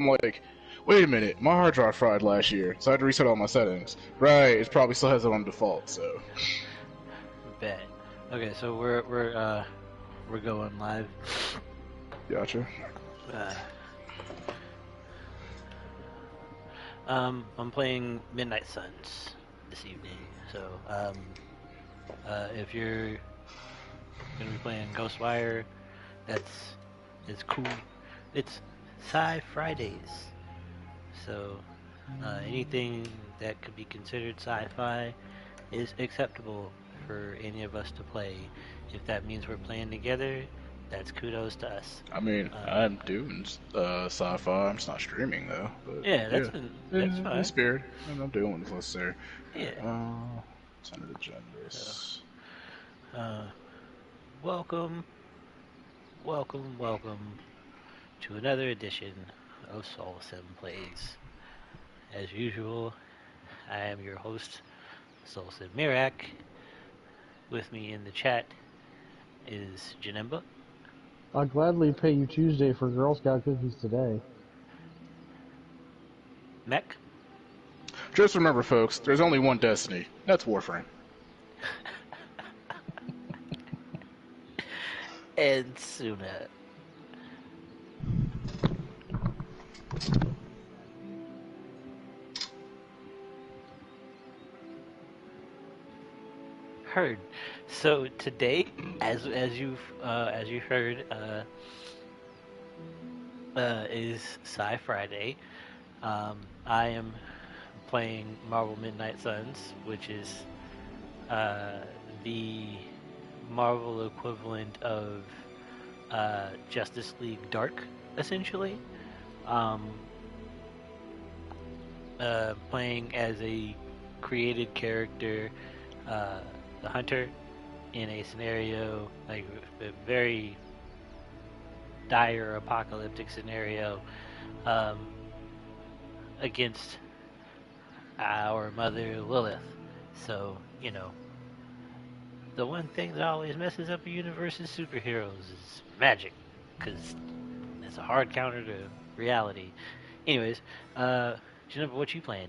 I'm like, wait a minute, my hard drive fried last year, so I had to reset all my settings. Right, it probably still has it on default, so. Bet. Okay, so we're going live. Gotcha. I'm playing Midnight Suns this evening, so if you're gonna be playing Ghostwire, it's cool. It's Sci Fridays, so anything that could be considered sci-fi is acceptable for any of us to play. If that means we're playing together, that's kudos to us. I mean, I'm doing sci-fi. I'm just not streaming though. But Yeah, yeah, that's in fine. spirit, I'm doing what's necessary. Yeah. Send agendas. Welcome to another edition of SoulSymPlays. As usual, I am your host, Mirak. With me in the chat is Janemba. I'll gladly pay you Tuesday for Girl Scout cookies today. MEK. Just remember, folks, there's only one destiny. That's Warframe. And Suna. Heard. So today, as you've heard, is Sci Friday. I am playing Marvel Midnight Suns, which is the Marvel equivalent of Justice League Dark, essentially. Playing as a created character, the Hunter, in a scenario like a very dire apocalyptic scenario, against our mother Lilith. So, the one thing that always messes up a universe's superheroes is magic, because it's a hard counter to reality. Anyways, Jennifer, what you playing?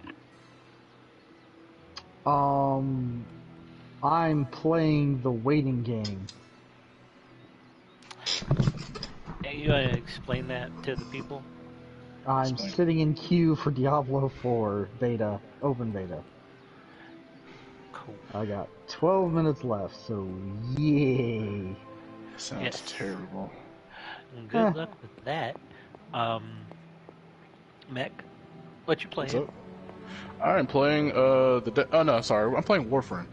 I'm playing the waiting game. Hey, you want to explain that to the people? I'm sitting in queue for Diablo 4 beta, open beta. Cool. I got 12 minutes left, so yay. Sounds terrible. Good luck with that. MEK, what you playing? What's up? I'm playing I'm playing Warframe.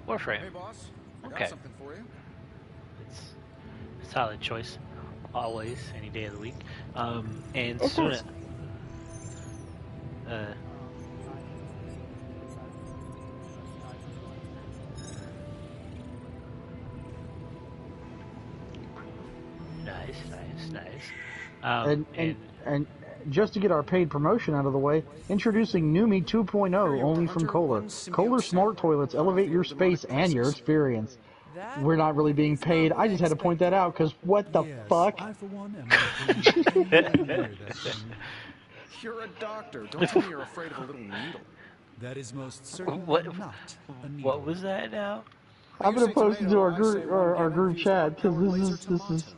Warframe. Hey boss, I got Okay. something for you. It's a solid choice, always, any day of the week. And Of Suna. course. Nice. And just to get our paid promotion out of the way, introducing Numi 2.0 only from Kohler. Kohler Smart Toilets elevate your space and your experience. We're not really being paid. I just had to point that out because what the fuck? I, for one, am You're a doctor. Don't tell me you're afraid of a little needle. That is most certainly not a needle. What was that now? I'm going to post it to our group chat because this is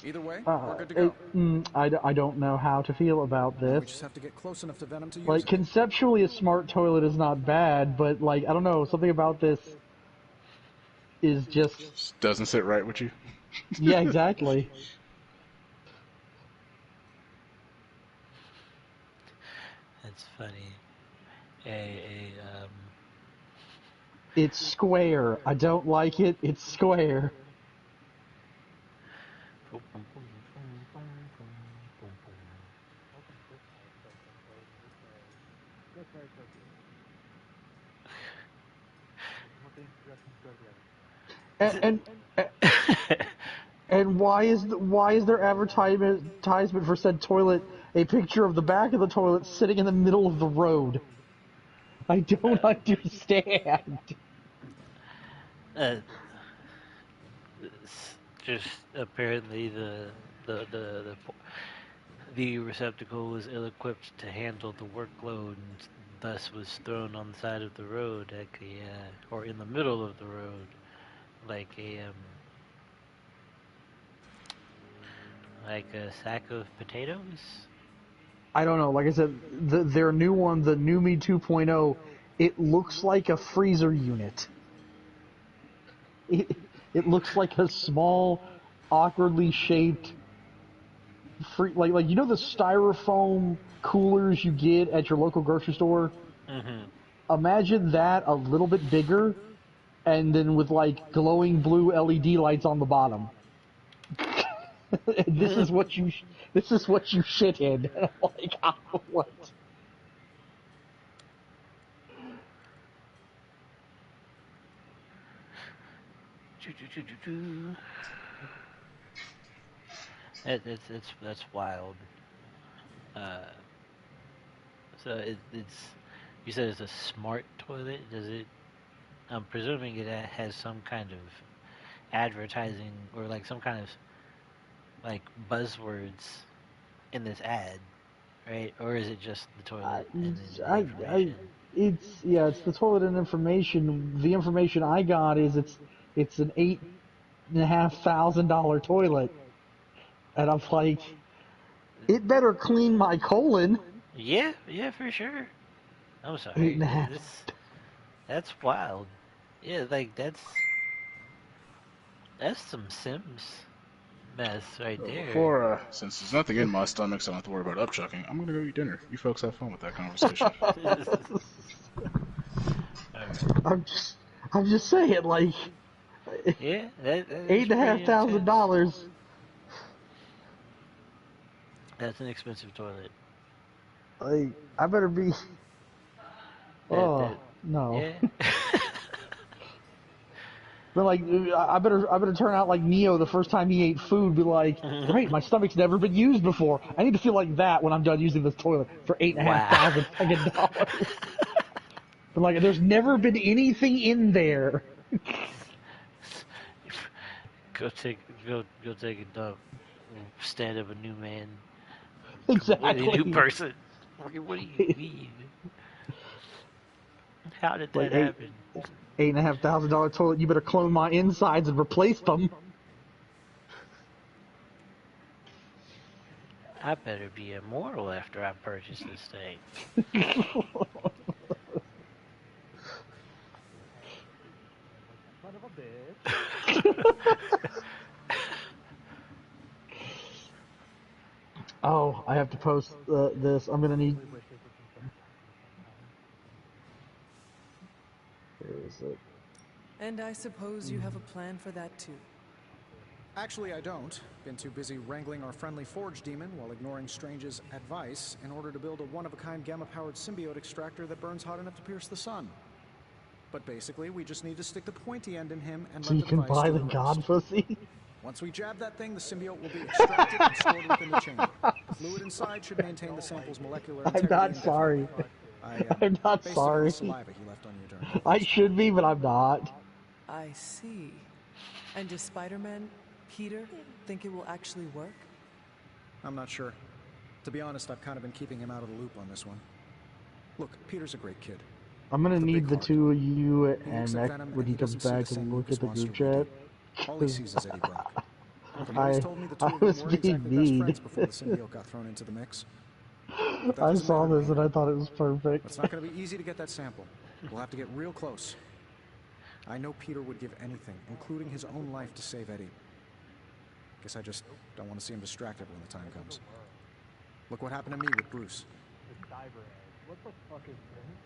Either way, we're good to go. I don't know how to feel about this. We just have to get close enough to Venom to use like, it. conceptually, a smart toilet is not bad, but, like, I don't know, something about this is just... Doesn't sit right with you. Yeah, exactly. That's funny. It's square. I don't like it. It's square. And why is their advertisement for said toilet a picture of the back of the toilet sitting in the middle of the road? I don't understand. Just apparently the receptacle was ill-equipped to handle the workload and thus was thrown on the side of the road, or in the middle of the road, like a sack of potatoes. I don't know. Like I said, their new one, the Numi 2.0, it looks like a freezer unit. It looks like a small, awkwardly shaped, like you know the styrofoam coolers you get at your local grocery store. Mm-hmm. Imagine that a little bit bigger, and then with like glowing blue LED lights on the bottom. This is what you shit in. And I'm like, what? That's wild. Uh, so it's you said it's a smart toilet. Does it? I'm presuming it has some kind of advertising or like some kind of like buzzwords in this ad, right? Or is it just the toilet and then the information? It's the toilet and information. The information I got is it's an $8,500 toilet, and I'm like, it better clean my colon. Yeah, for sure. I'm Eight sorry. and a half. That's wild. Yeah, like that's some Sims mess right there. Before, since there's nothing in my stomach, so I don't have to worry about upchucking, I'm gonna go eat dinner. You folks have fun with that conversation. I'm just saying, like, Yeah, that's eight and a half pretty thousand intense. dollars. That's an expensive toilet. Like, I better be. Oh That no. yeah. But like, I better turn out like Neo the first time he ate food. Be like, great, my stomach's never been used before. I need to feel like that when I'm done using this toilet for $8,500 fucking dollars. But like, there's never been anything in there. Go take a dump. Stand up a new man. Completely new Exactly. person. What do you mean? How did Like that happen? $8,500 toilet. You better clone my insides and replace them. I better be immortal after I purchase this thing. Son of a bitch. Oh, I have to post this. I'm gonna need. Where is it? And I suppose you have a plan for that too. Actually, I don't. Been too busy wrangling our friendly forge demon while ignoring Strange's advice in order to build a one-of-a-kind gamma-powered symbiote extractor that burns hot enough to pierce the sun. But basically, we just need to stick the pointy end in him and So let you the can device buy do the the god rest. pussy. Once we jab that thing, the symbiote will be extracted and stored within the chamber. Fluid inside should maintain the sample's molecular I'm integrity not indefinitely. sorry. I'm not based it on sorry. the saliva he left on you during the I last should be, but I'm not. I see. And does Spider-Man, Peter, think it will actually work? I'm not sure. To be honest, I've kind of been keeping him out of the loop on this one. Look, Peter's a great kid. I'm gonna With a need big the heart. two of you He and looks at Mek Venom when and he he comes doesn't see the back to same look at mucus the monster group we chat. do. All he sees is Eddie Brock. From what he's told me, the two I of them was weren't being exactly best mean. friends before the symbiote got thrown into the mix. But that I doesn't saw matter to this me. and I thought it was perfect. It's not going to be easy to get that sample. We'll have to get real close. I know Peter would give anything, including his own life, to save Eddie. Guess I just don't want to see him distracted when the time comes. Look what happened to me with Bruce. What the fuck is this?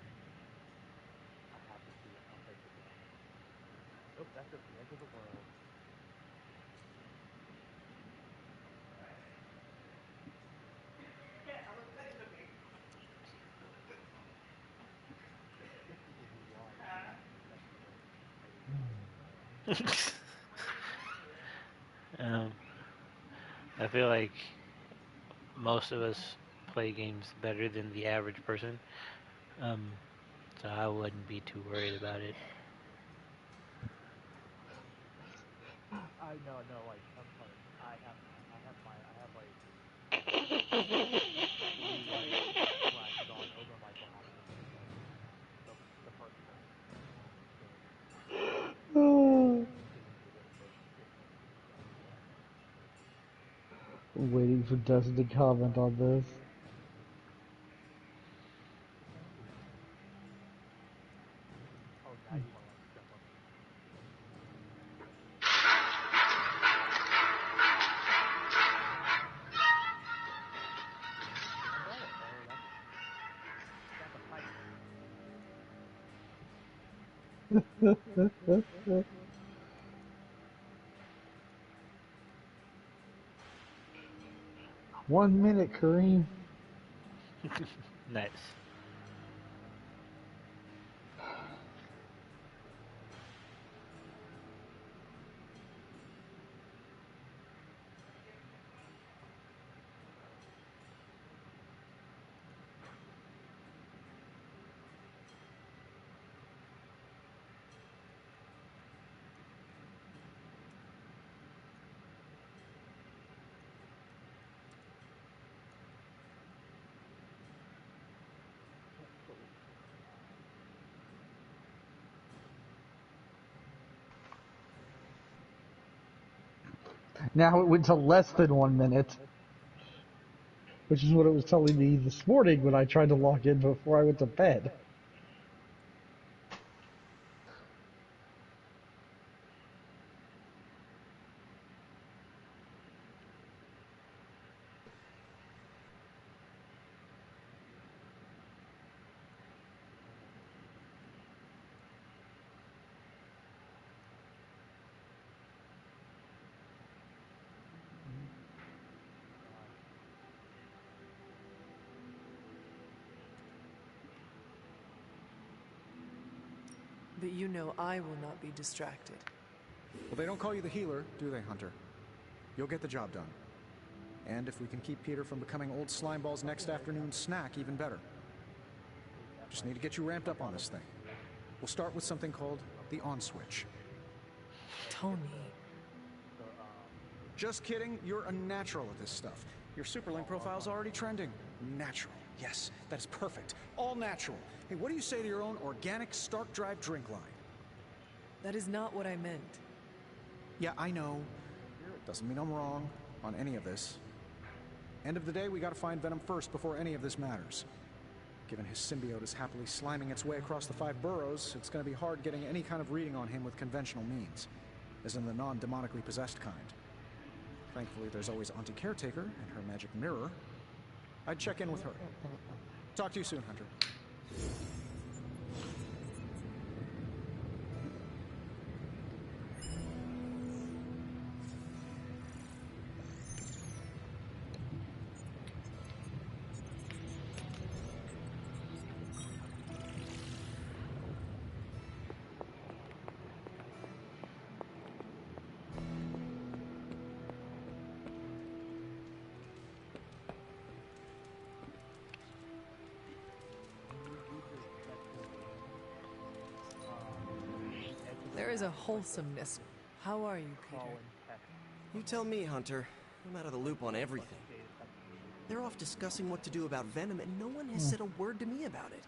Nope, that's just the edge of the world. um, I feel like most of us play games better than the average person. Um, so I wouldn't be too worried about it. I know, like, I'm sorry. I have like Oh. I'm waiting for Dustin to comment on this. One minute, Kareem. Nice. Now it went to less than 1 minute, which is what it was telling me this morning when I tried to log in before I went to bed. But you know I will not be distracted. Well, they don't call you the healer, do they, Hunter? You'll get the job done. And if we can keep Peter from becoming old Slimeball's next afternoon snack, even better. Just need to get you ramped up on this thing. We'll start with something called the on switch. Tony. Just kidding, you're a natural at this stuff. Your Superlink profile's already trending. Natural. Yes, that is perfect. All natural. Hey, what do you say to your own organic Stark Drive drink line? That is not what I meant. Yeah, I know. Doesn't mean I'm wrong on any of this. End of the day, we gotta find Venom first before any of this matters. Given his symbiote is happily sliming its way across the 5 boroughs, it's gonna be hard getting any kind of reading on him with conventional means, as in the non-demonically possessed kind. Thankfully, there's always Auntie Caretaker and her magic mirror. I'd check in with her. Talk to you soon, Hunter. There is a wholesomeness. How are you, Peter? You tell me, Hunter. I'm out of the loop on everything. They're off discussing what to do about Venom, and no one has said a word to me about it.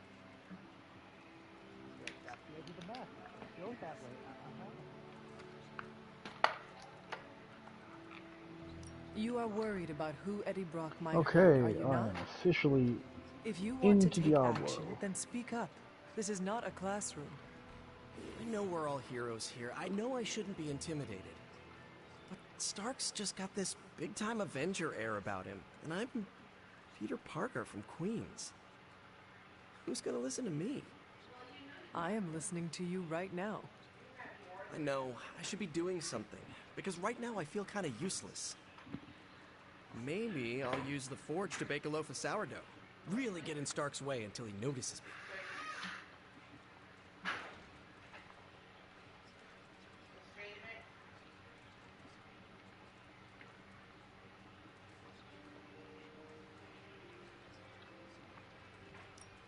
You are worried about who Eddie Brock might hurt, Okay, are you I not? am officially If you want to into take Diablo. action, then speak up. This is not a classroom. I know we're all heroes here. I know I shouldn't be intimidated. But Stark's just got this big-time Avenger air about him, and I'm Peter Parker from Queens. Who's gonna listen to me? I am listening to you right now. I know, I should be doing something, because right now I feel kind of useless. Maybe I'll use the forge to bake a loaf of sourdough. Really get in Stark's way until he notices me.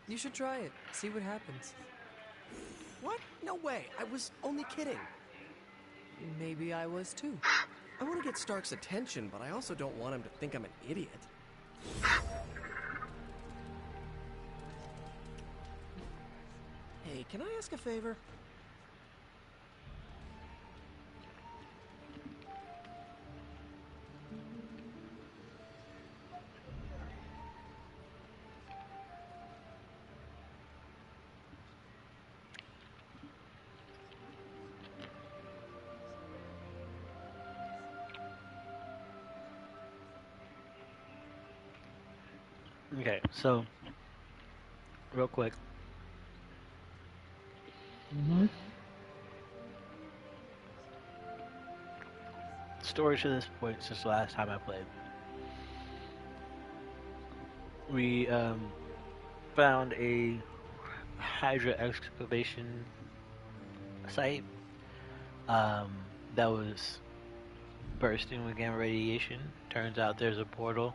You should try it. See what happens. What? No way. I was only kidding. Maybe I was too. I want to get Stark's attention, but I also don't want him to think I'm an idiot. Hey, can I ask a favor? Okay, so real quick, Mm-hmm. story to this point since the last time I played. We found a Hydra excavation site um, that was bursting with gamma radiation. Turns out there's a portal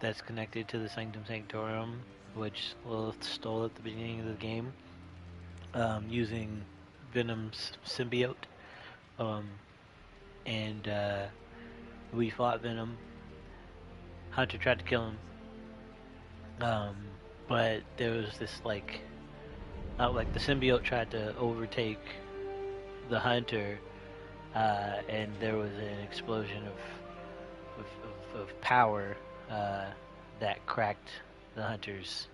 that's connected to the Sanctum Sanctorum, which Lilith stole at the beginning of the game, using Venom's symbiote. Um, and we fought Venom. Hunter tried to kill him, um, but there was this like the symbiote tried to overtake the Hunter, and there was an explosion of power that cracked the Hunter's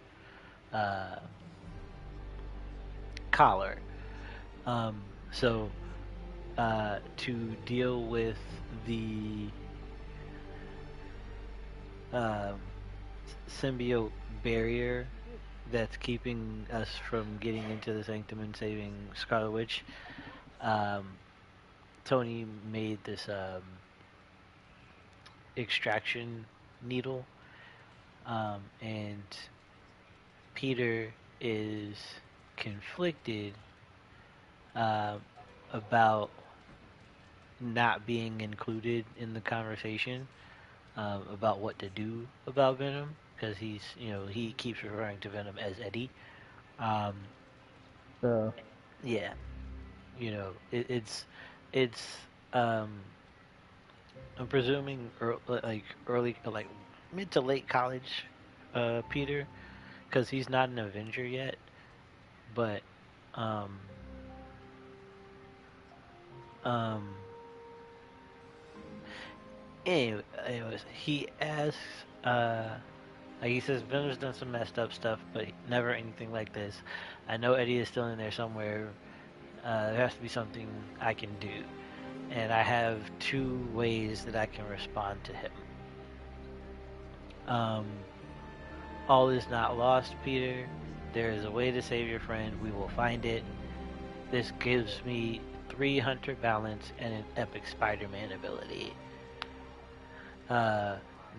uh, collar. Um, so to deal with the um, symbiote barrier that's keeping us from getting into the Sanctum and saving Scarlet Witch, um, Tony made this extraction needle, and Peter is conflicted uh, about not being included in the conversation about what to do about Venom, because he keeps referring to Venom as Eddie. Um, yeah, it's um, I'm presuming early like mid to late college Peter, because he's not an Avenger yet, but um, um, anyways, he asks, like he says, Venom's done some messed up stuff, but never anything like this. I know Eddie is still in there somewhere. There has to be something I can do, and I have two ways that I can respond to him. Um, all is not lost, Peter. There is a way to save your friend. We will find it. This gives me 3 Hunter balance and an epic Spider-Man ability.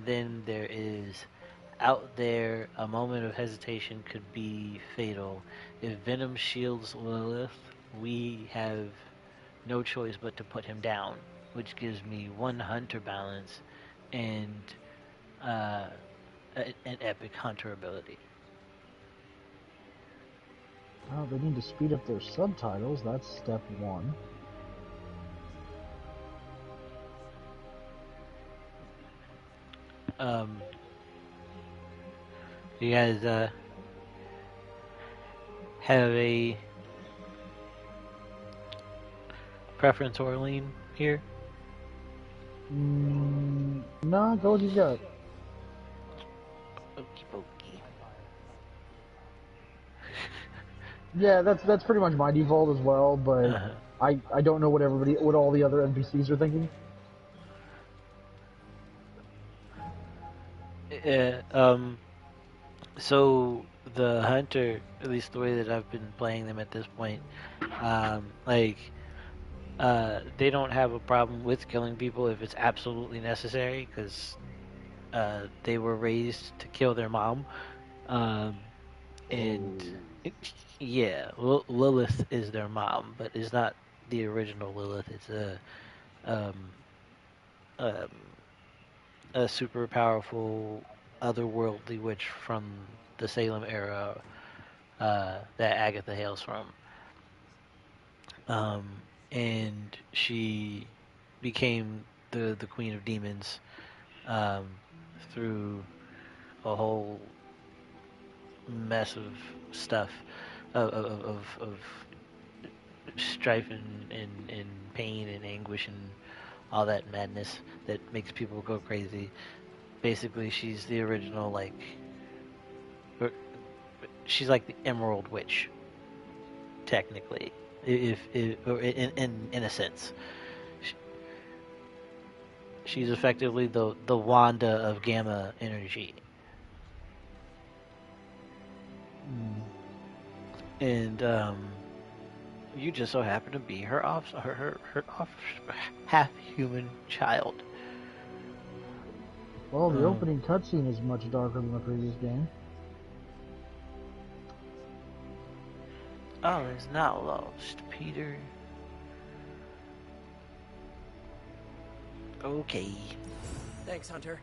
Then there is out there, a moment of hesitation could be fatal. If Venom shields Lilith, we have no choice but to put him down, which gives me 1 Hunter balance and uh, an epic Hunter ability. Oh, they need to speed up their subtitles. That's step one. You guys have a preference or lean here? Nah, go what you got. Okie dokie. Yeah, that's pretty much my default as well, but I don't know what all the other NPCs are thinking. So the hunter, at least the way that I've been playing them at this point, they don't have a problem with killing people if it's absolutely necessary, because they were raised to kill their mom, and yeah, Lilith is their mom, but it's not the original Lilith. It's um, um, a super powerful otherworldly witch from the Salem era that Agatha hails from. And she became the queen of demons um, through a whole mess of stuff, of strife and pain and anguish and all that madness that makes people go crazy. Basically, she's the original, like, she's like the Emerald Witch, technically, if or in a sense. She's effectively the Wanda of Gamma energy. And you just so happen to be her half human child. Well, the opening cutscene is much darker than the previous game. All is not lost, Peter. Okay. Thanks, Hunter.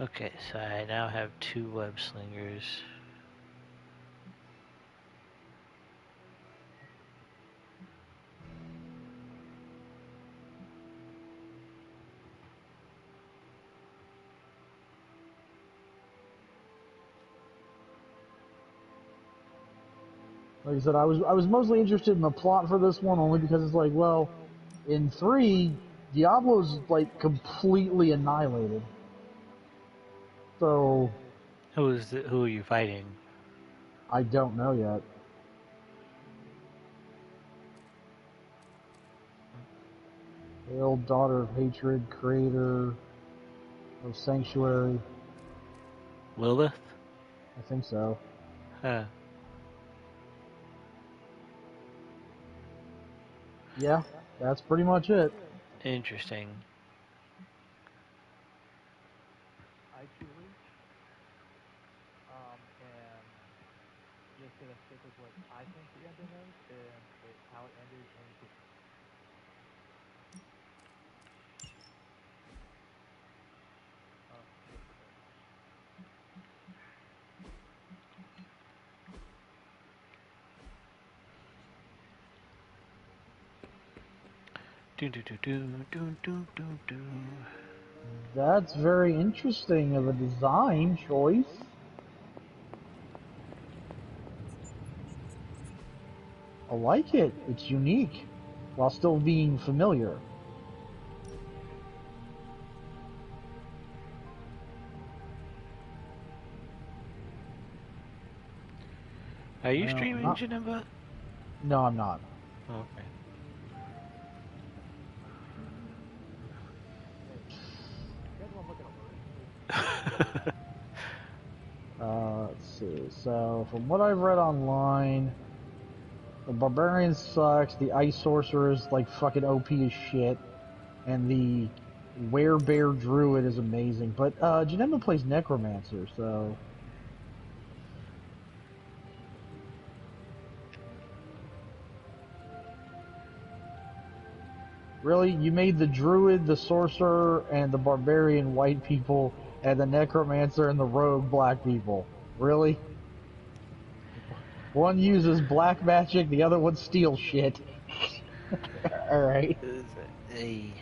Okay, so I now have 2 web slingers. Like I said, I was mostly interested in the plot for this one only because it's like, well, in 3, Diablo's like completely annihilated. So Who are you fighting? I don't know yet. Hail, daughter of hatred, creator of sanctuary. Lilith? I think so. Huh. Yeah, that's pretty much it. Interesting. I truly am just gonna stick with what I think the ending is and how it ended and just Do do do do do do do do. That's very interesting of a design choice. I like it. It's unique, while still being familiar. Are you No, streaming, not- Janemba? No, I'm not. Okay. Let's see. So, from what I've read online, the Barbarian sucks, the Ice Sorcerer is like fucking OP as shit, and the Werebear Druid is amazing. But, Janemba plays Necromancer, so... Really? You made the Druid, the Sorcerer, and the Barbarian white people, and the Necromancer and the Rogue black people. Really? One uses black magic, the other one steals shit. Alright. Hey.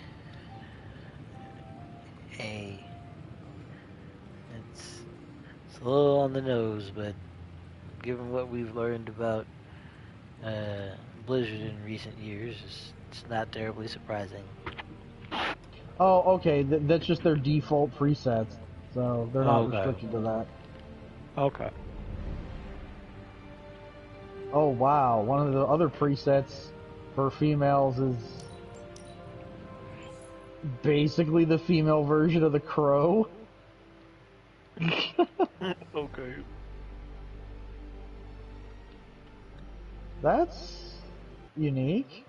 It's a little on the nose, but given what we've learned about Blizzard in recent years, it's not terribly surprising. Oh, okay, that's just their default presets, so they're not restricted to that. Okay. Oh wow, one of the other presets for females is basically the female version of the crow. Okay. That's unique.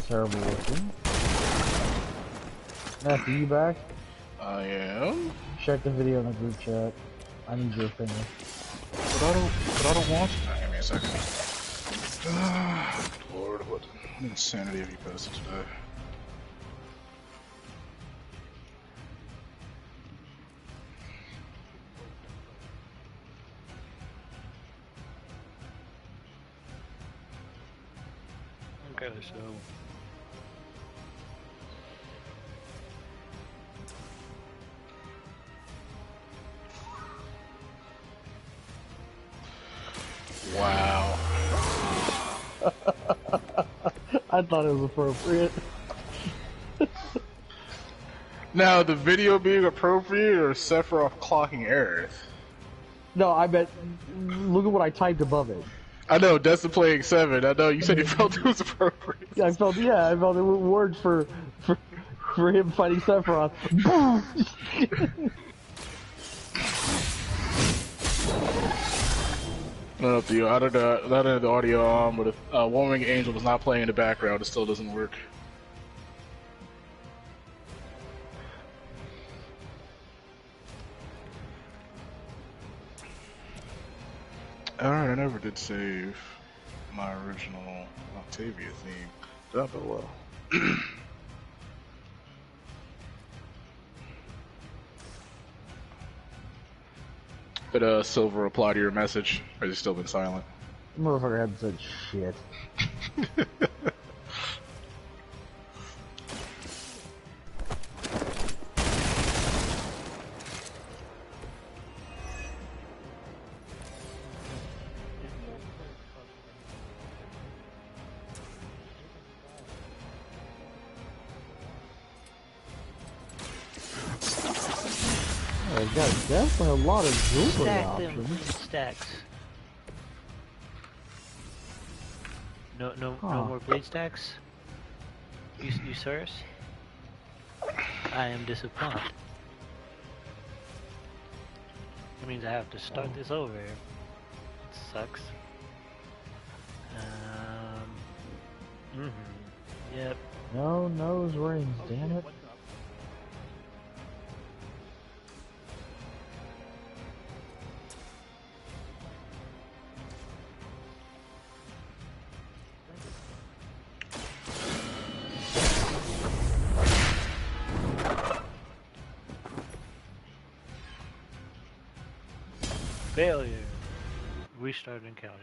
terrible looking. Matthew, you back? I am. Check the video in the group chat. I need your opinion. But I don't want to. Give me a second. Lord, what insanity have you posted today? Okay, so wow. I thought it was appropriate. Now, the video being appropriate or Sephiroth clocking Aerith? No, I bet. Look at what I typed above it. I know, Destin playing 7. I know, you said you felt it was appropriate. Yeah, I felt it was word for him fighting Sephiroth. I don't know if I don't have the audio on, but if One Winged Angel was not playing in the background, it still doesn't work. Alright, I never did save my original Octavia theme. That but well. Did Silver reply to your message? Or has he still been silent? Motherfucker hadn't said shit. Got definitely a lot of jewelry stack them options. stacks. No Huh. more blade stacks. You sirs? I am disappointed. That means I have to start this over. It sucks. Yep. No nose rings, damn it. Failure. Restart encounter.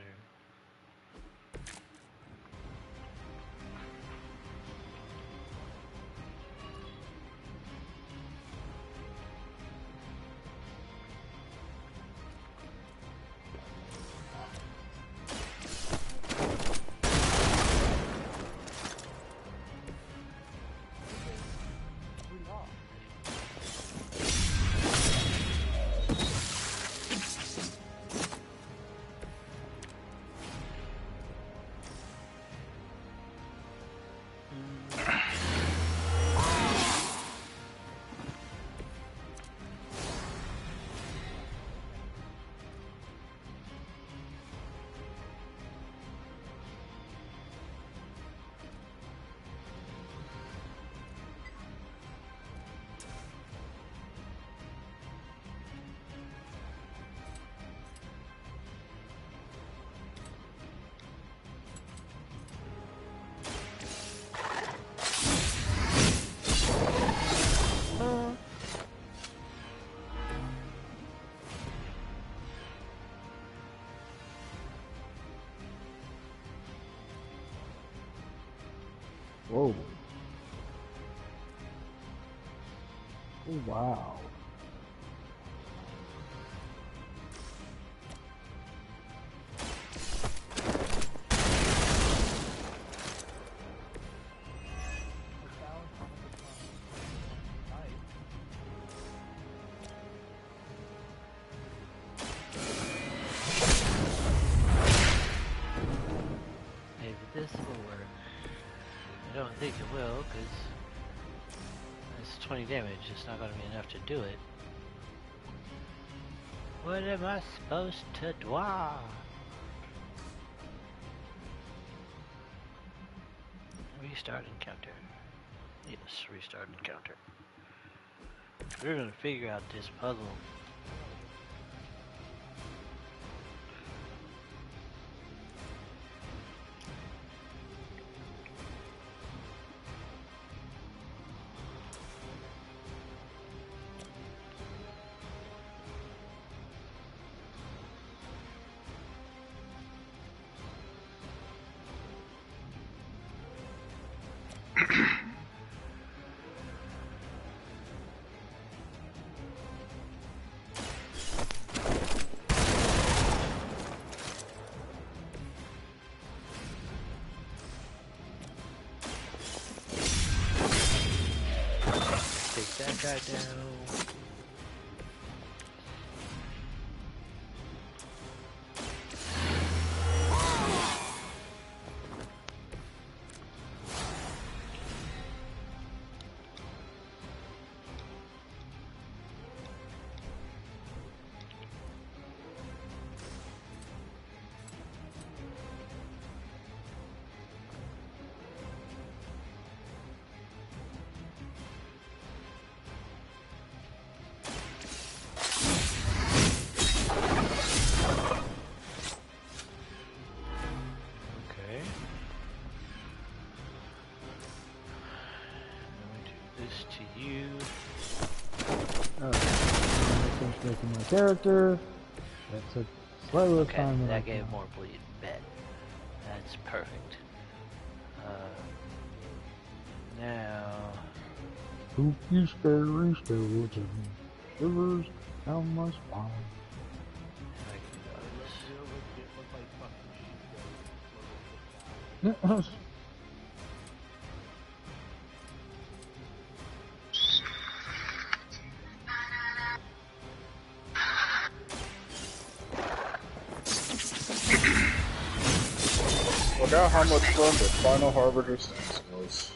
Whoa. Oh, wow. Maybe this will work. I don't think it will, because it's 20 damage. It's not going to be enough to do it. What am I supposed to do? Restart encounter. Yes, restart encounter. We're gonna figure out this puzzle. That guy down. Making my character. That took slightly less time than that gave more bleed. Bet. That's perfect. Now. Spooky, scary skeleton shivers down my spine. Forgot how much fun the Final Harbinger stance was.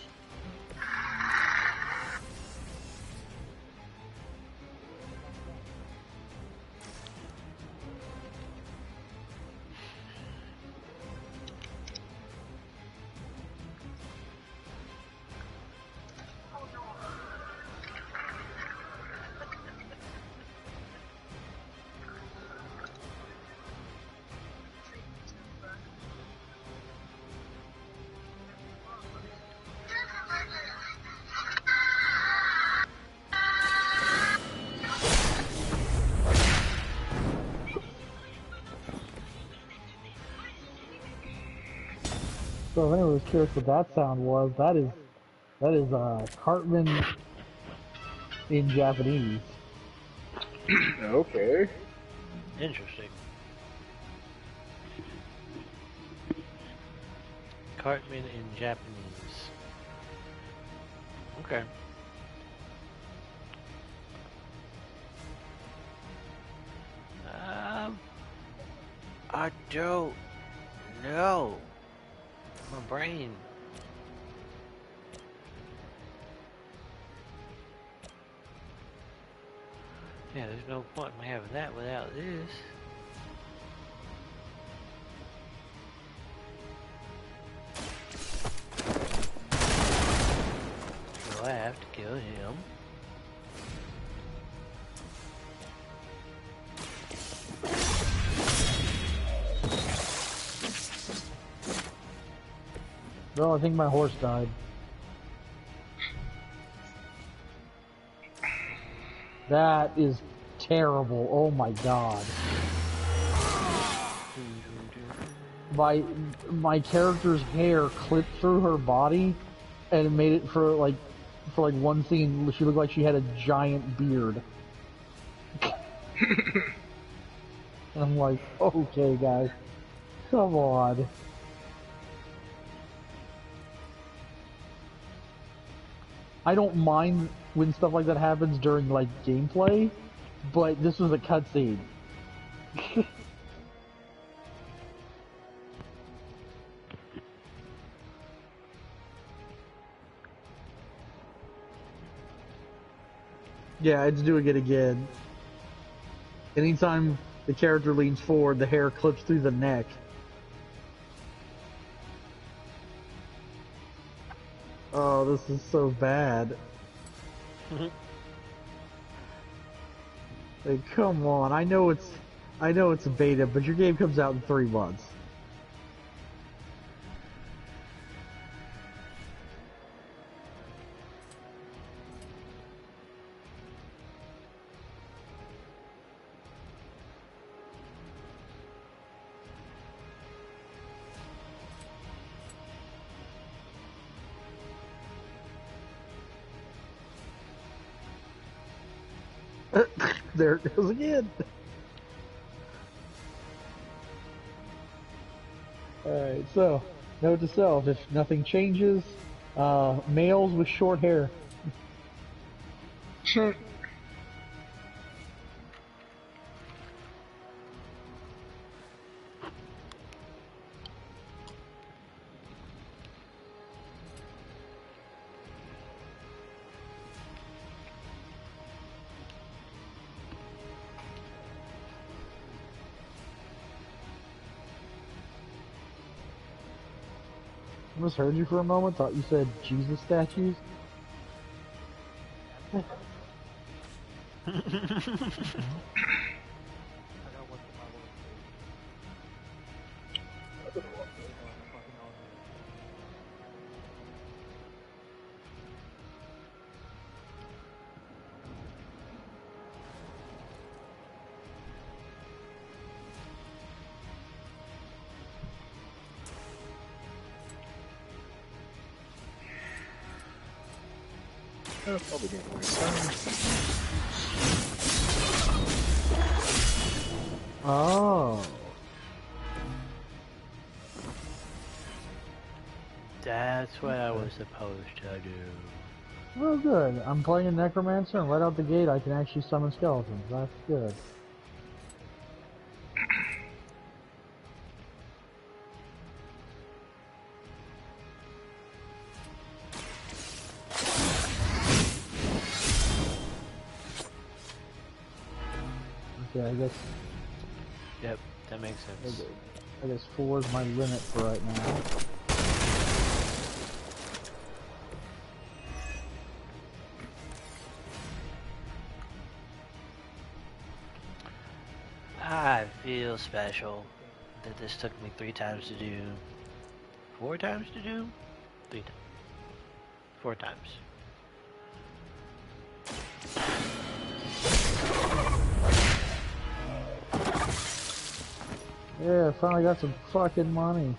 So if anyone was curious what that sound was, that is Cartman in Japanese. Okay. Interesting. Cartman in Japanese. Okay. I don't know. My brain. Yeah, there's no point in having that without this. So I have to kill him. No, I think my horse died. That is terrible. Oh my god. My character's hair clipped through her body, and it made it for like one scene. She looked like she had a giant beard. And I'm like, okay, guys, come on. I don't mind when stuff like that happens during, like, gameplay, but this was a cutscene. Yeah, it's doing it again. Anytime the character leans forward, the hair clips through the neck. Oh, this is so bad. Like, come on. I know it's a beta, but your game comes out in 3 months. There it goes again. Alright, so, note to self, if nothing changes, males with short hair. Sure. I almost heard you for a moment, thought you said Jesus statues. Probably gonna waste time. Oh. That's what I was supposed to do. Well, good. I'm playing a Necromancer, and right out the gate I can actually summon skeletons. That's good. Okay, I guess... Yep, that makes sense. I guess 4 is my limit for right now. I feel special that this took me 3 times to do. 4 times to do? 3 times. 4 times. Yeah, finally got some fucking money.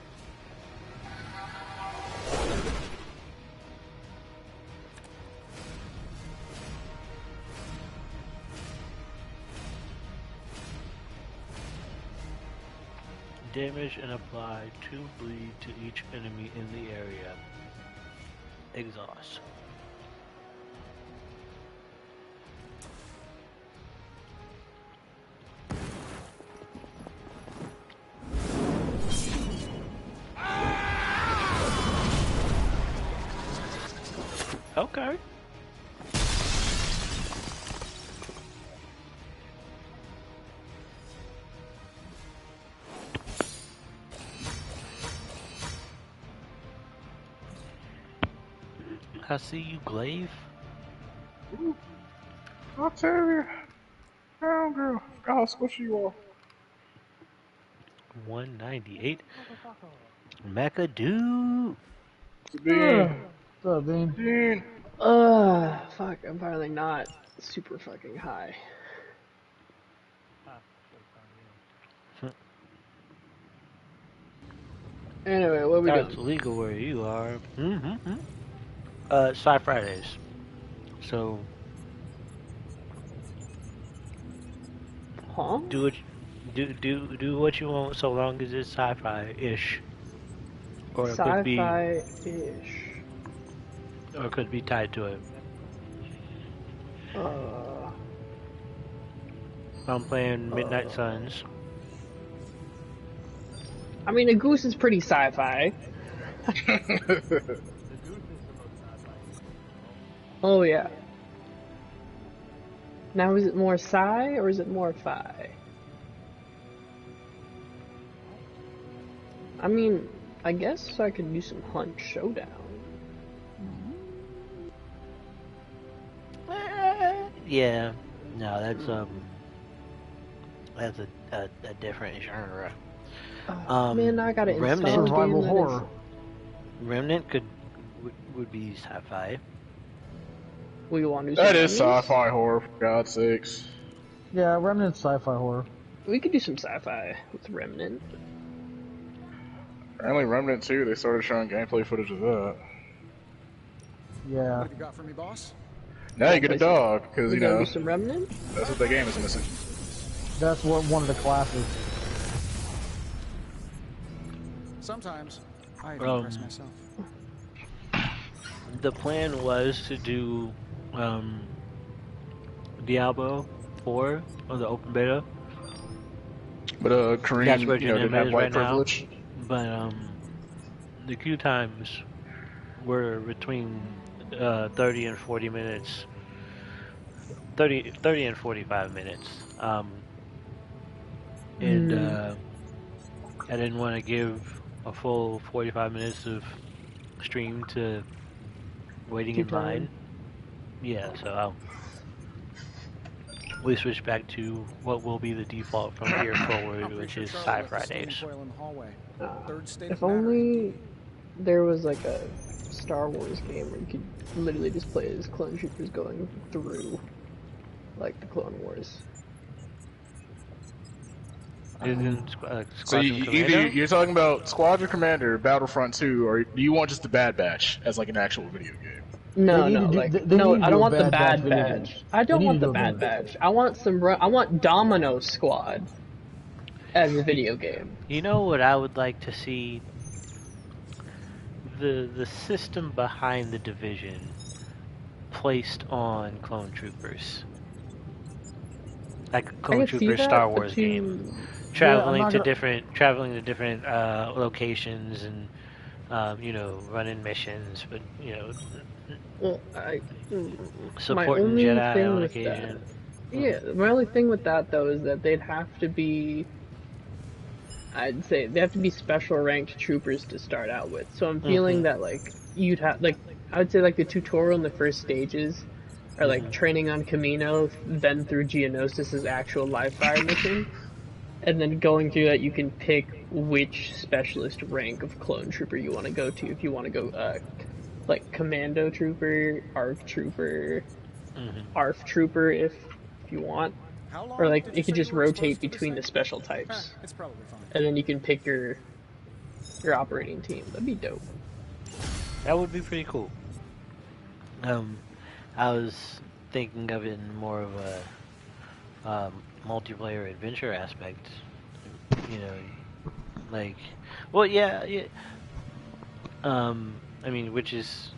Damage and apply 2 bleed to each enemy in the area. Exhaust. Okay. I see you, Glaive. Ooh, I'll tell you. Girl, girl. God, squish you all. 198. Mecha dude. Bean. What's up, Bean? Bean. Fuck, I'm finally not super fucking high. Anyway, what are we That's doing? legal where you are. Sci Fridays. So Huh? do what you want so long as it's sci-fi ish. Or it could be Sci-fi-ish. or it could be tied to it. I'm playing Midnight Suns. I mean, a goose is pretty sci-fi. Oh yeah. Now is it more sci or is it more fi? I mean, I guess I could do some Hunt Showdown. Yeah, no, that's a different genre. Man, I gotta install a Remnant, game Survival that horror. is. Remnant would be sci-fi. We want to do some That is Remnants? sci-fi horror, for God's sakes. Yeah, Remnant sci-fi horror. We could do some sci-fi with Remnant. Apparently, Remnant 2, they started showing gameplay footage of that. Yeah. What have you got for me, boss? Now you get a dog, because, We you gonna know, do some Remnant? that's what the game is missing. That's one of the classes. Sometimes I impress myself. The plan was to do Diablo 4 on the open beta. But, Kareem, That's where you know, didn't Janemba have is white right now. privilege. But the queue times were between 30 and 40 minutes. 30 and 45 minutes. And I didn't want to give a full 45 minutes of stream to waiting in line. Yeah, so we switched back to what will be the default from here forward, which is Sci Fridays. If only there was like a Star Wars game where you could literally just play as clone troopers going through like the Clone Wars. So either you're talking about Squadron Commander, Battlefront 2, or do you want just the Bad Batch as like an actual video game? No, I don't want the Bad Batch. I don't want the Bad Batch. I want Domino Squad as a video game. You know what I would like to see? The system behind the Division placed on Clone Troopers. Like a Clone Troopers Star Wars game. Traveling to different locations and you know, running missions, but you know, supporting Jedi on occasion. Yeah, my only thing with that though is that they'd have to be, I'd say they have to be special ranked troopers to start out with. So I'm feeling that like you'd have like I would say like the tutorial in the first stages are like training on Camino, then through Geonosis' actual live fire mission. And then going through that, you can pick which specialist rank of clone trooper you want to go to. If you want to go, like Commando Trooper, ARF Trooper, ARF Trooper, if you want, or like you could just rotate between the special types. It's probably fine. And then you can pick your operating team. That'd be dope. That would be pretty cool. I was thinking of it in more of a multiplayer adventure aspect, you know, like, well, yeah. I mean, which is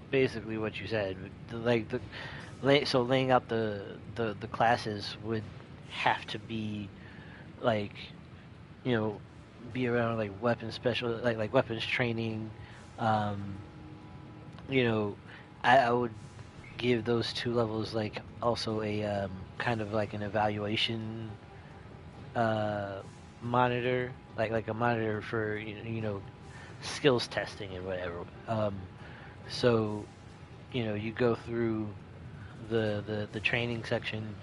basically what you said. So laying out the classes would have to be like, you know, be around like weapons special, like weapons training. You know, I would give those two levels like also a kind of like an evaluation monitor, like a monitor for you know skills testing and whatever. So you know you go through the training section,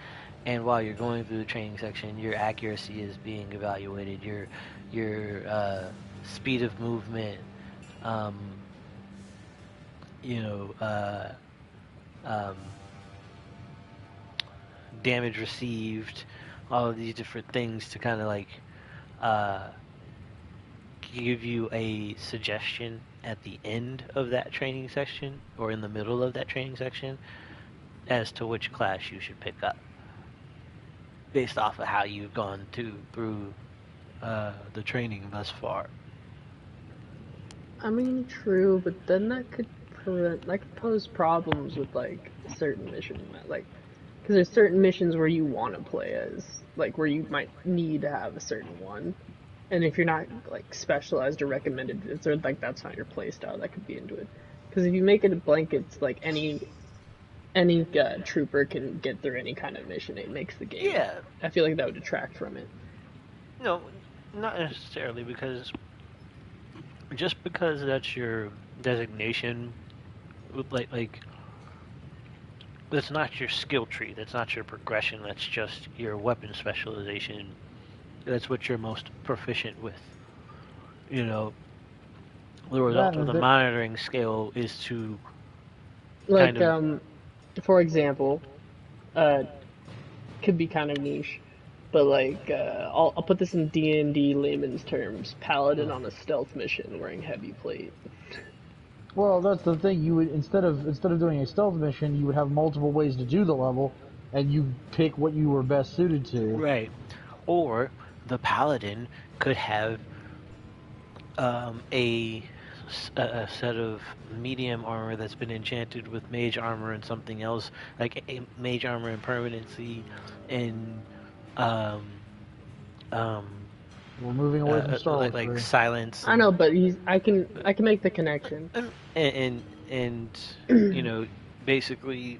and while you're going through the training section, your accuracy is being evaluated, your speed of movement, you know. Damage received, all of these different things to kind of like give you a suggestion at the end of that training section or in the middle of that training section as to which class you should pick up based off of how you've gone through the training thus far. I mean, true, but then that could pose problems with like certain missions, like because there's certain missions where you want to play as like where you might need to have a certain one, and if you're not like specialized or recommended, it's like that's not your play style. That could be into it. Because if you make it a blanket, it's like any trooper can get through any kind of mission. It makes the game. Yeah. I feel like that would detract from it. No, not necessarily, because just because that's your designation, like That's not your skill tree. That's not your progression. That's just your weapon specialization. That's what you're most proficient with. You know, the result of the monitoring scale is to like for example, could be kind of niche, but like I'll put this in D&D layman's terms: paladin on a stealth mission wearing heavy plate. Well, that's the thing. You would instead of doing a stealth mission, you would have multiple ways to do the level, and you pick what you were best suited to. Right. Or the paladin could have a set of medium armor that's been enchanted with mage armor and something else, like a mage armor and permanency, and we're moving away from Star Wars, like silence. I know, but I can make the connection. And you know, basically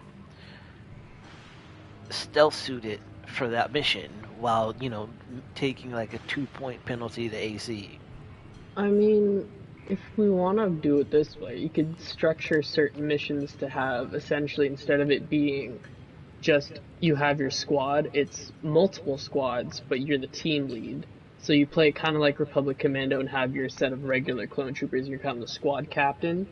stealth suit it for that mission while, you know, taking like a 2-point penalty to AC. I mean, if we want to do it this way, you could structure certain missions to have, essentially, instead of it being just you have your squad, it's multiple squads, but you're the team lead. So you play kind of like Republic Commando and have your set of regular clone troopers, you're kind of the squad captain,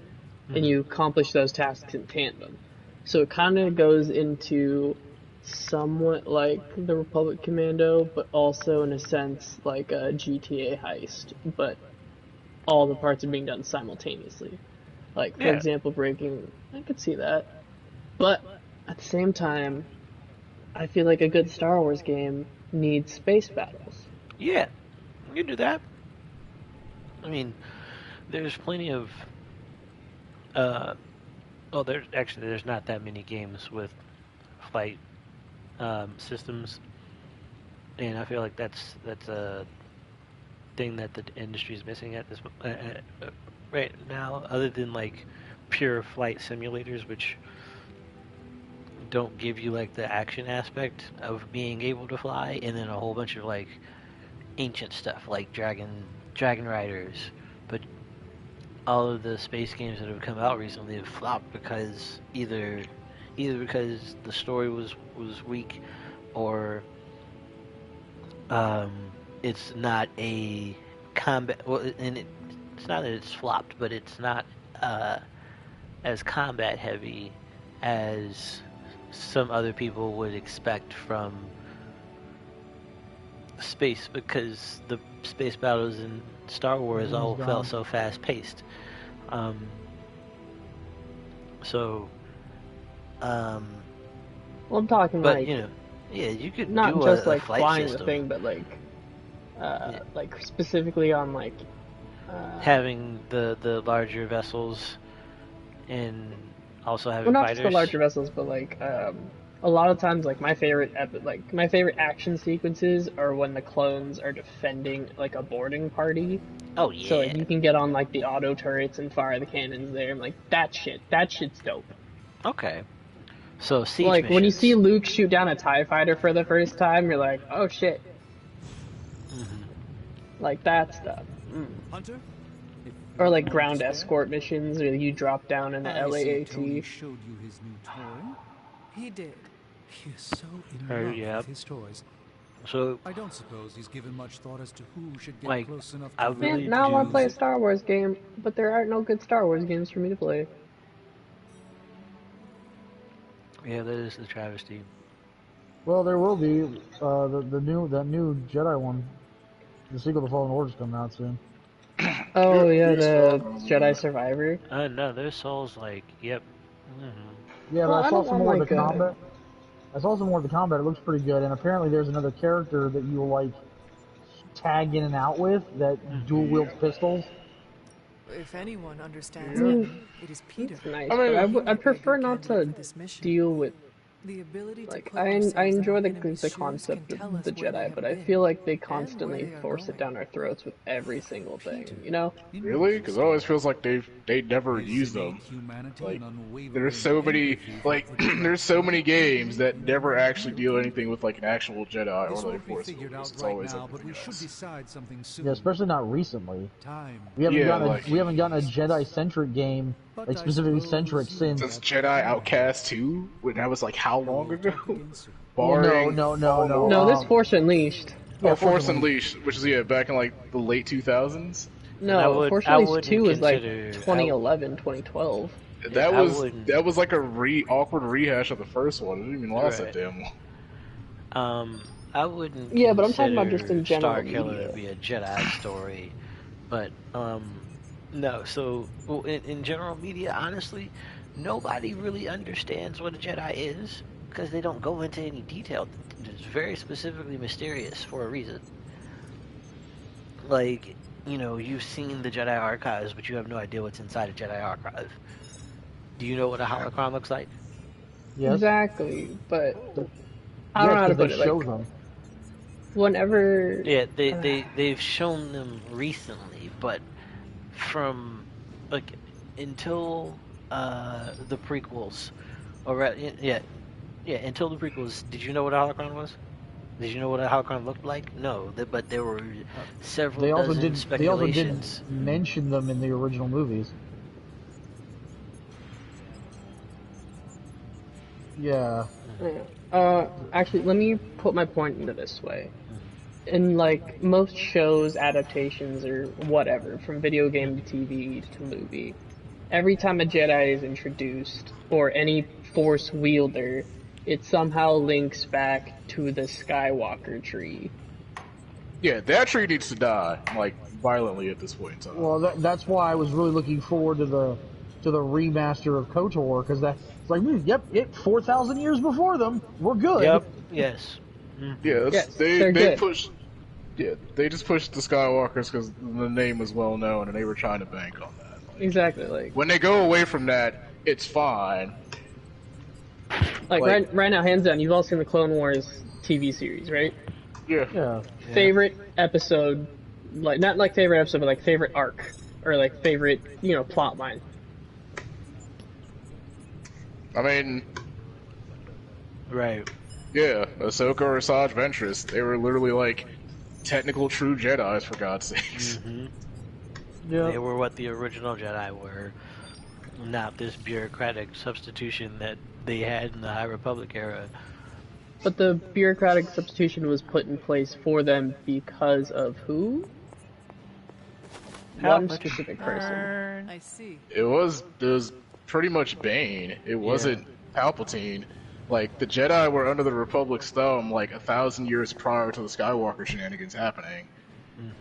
and you accomplish those tasks in tandem. So it kind of goes into somewhat like the Republic Commando, but also in a sense like a GTA heist, but all the parts are being done simultaneously. Like, for example, breaking, I could see that. But at the same time, I feel like a good Star Wars game needs space battles. Yeah, you can do that. I mean, there's plenty of there's not that many games with flight systems, and I feel like that's a thing that the industry is missing at this right now, other than like pure flight simulators, which don't give you like the action aspect of being able to fly, and then a whole bunch of like ancient stuff like Dragon Riders. But all of the space games that have come out recently have flopped because either because the story was weak, or it's not a combat. Well, and it's not that it's flopped, but it's not as combat heavy as some other people would expect from space, because the space battles in Star Wars all felt so fast paced. Well, I'm talking but, like, you know, yeah, you could not do just a like flight flying system. the thing, but like like specifically on like having the larger vessels, and also having not fighters. just the larger vessels, but like a lot of times, like my favorite action sequences are when the clones are defending like a boarding party. Oh yeah. So like, you can get on like the auto turrets and fire the cannons there. I'm like, that shit's dope. Okay. So siege like missions. When you see Luke shoot down a TIE fighter for the first time, you're like, oh shit. Like that stuff. Hunter? Or like ground escort missions where you drop down in the LAAT. Tony showed you his new toy. He did. He is so in love with his toys. So I don't suppose he's given much thought as to who should get like, close enough I to really Man, now I want do- to play a Star Wars game, but there are no good Star Wars games for me to play. Yeah, that is the travesty. Well, there will be that new Jedi one. The sequel to Fallen Order's coming out soon. Oh yeah, the Jedi Survivor. No, there's Souls like, yep. Yeah, but Well, I I saw don't some want, more of like, the combat. I saw some more of the combat. It looks pretty good, and apparently there's another character that you will like tag in and out with that dual wields pistols. If anyone understands him, it is Peter. It's nice, but I prefer not to deal with. The ability to Like put I ourselves enjoy in the enemy's shoes concept can tell of us the where they Jedi, have but I been feel like they and where constantly they are force it going. down our throats with every single thing. You know? Really? Because it always feels like they never use them. Like there's so many there's so many games that never actually deal anything with like an actual Jedi or like Force abilities. It's always everything else. Yeah, especially not recently. Time. We haven't gotten a Jedi-centric game like specifically centric, since Does Jedi Outcast 2? When that was like how long ago? Well, No, this Force Unleashed. Oh, Force Unleashed, which is back in like the late 2000s. No, Force Unleashed 2 was like 2011, 2012. That was like a awkward rehash of the first one. It didn't even last that damn long. I wouldn't. Yeah, but I'm talking about just in general. Starkiller to be a Jedi story, but no. So in general media, honestly, nobody really understands what a Jedi is because they don't go into any detail. It's very specifically mysterious for a reason. Like, you know, you've seen the Jedi archives, but you have no idea what's inside a Jedi archive. Do you know what a holocron looks like? Yes. Exactly, but I don't know how to put it. Like, whenever they've shown them recently, but from like until the prequels, until the prequels. Did you know what a holocron was? Did you know what a holocron looked like? No, but there were several speculations. They also didn't mention them in the original movies. Yeah. Actually, let me put my point into this way. In like most shows, adaptations, or whatever, from video game to TV to movie, every time a Jedi is introduced, or any Force wielder, it somehow links back to the Skywalker tree. Yeah, that tree needs to die, like, violently at this point in time. Well, that's why I was really looking forward to the remaster of KOTOR, because that's like, yep, 4,000 years before them, we're good. Yep. Yes. Yeah, they pushed. Yeah, they just pushed the Skywalkers because the name was well known, and they were trying to bank on that. Like, exactly. Like when they go away from that, it's fine. Like right now, hands down, you've all seen the Clone Wars TV series, right? Yeah. Favorite episode, like not like favorite episode, but like favorite arc or like favorite plot line. I mean, right. Yeah, Ahsoka or Asajj Ventress, they were literally like technical true Jedis, for God's sakes. Mm-hmm. Yeah. They were what the original Jedi were, not this bureaucratic substitution that they had in the High Republic era. But the bureaucratic substitution was put in place for them because of who? One specific person. I see. It was pretty much Bane. It wasn't Palpatine. Like, the Jedi were under the Republic's thumb like 1,000 years prior to the Skywalker shenanigans happening.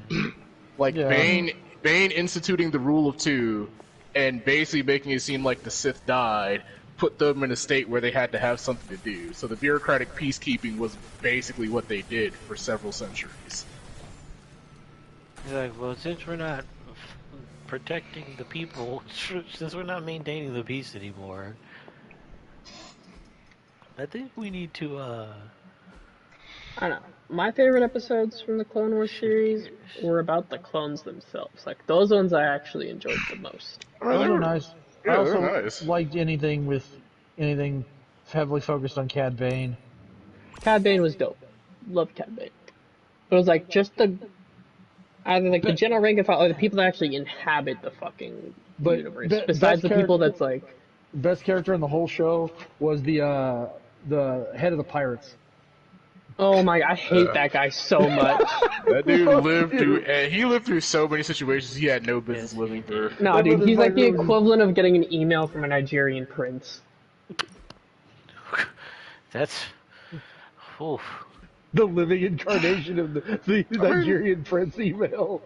Mm-hmm. Bane instituting the rule of two and basically making it seem like the Sith died put them in a state where they had to have something to do. So the bureaucratic peacekeeping was basically what they did for several centuries. Like, well, since we're not protecting the people, since we're not maintaining the peace anymore, I think we need to, I don't know. My favorite episodes from the Clone Wars series were about the clones themselves. Like, those ones I actually enjoyed the most. Those were nice. Yeah, I also nice. liked anything heavily focused on Cad Bane. Cad Bane was dope. Loved Cad Bane. But it was like just either like the general rank and file or the people that actually inhabit the fucking universe. Besides the people that's like... Best character in the whole show was the head of the pirates. Oh my, I hate that guy so much. That dude lived through so many situations he had no business living through. No, dude, he's like the equivalent of getting an email from a Nigerian prince. That's... Oof. The living incarnation of the Nigerian prince email.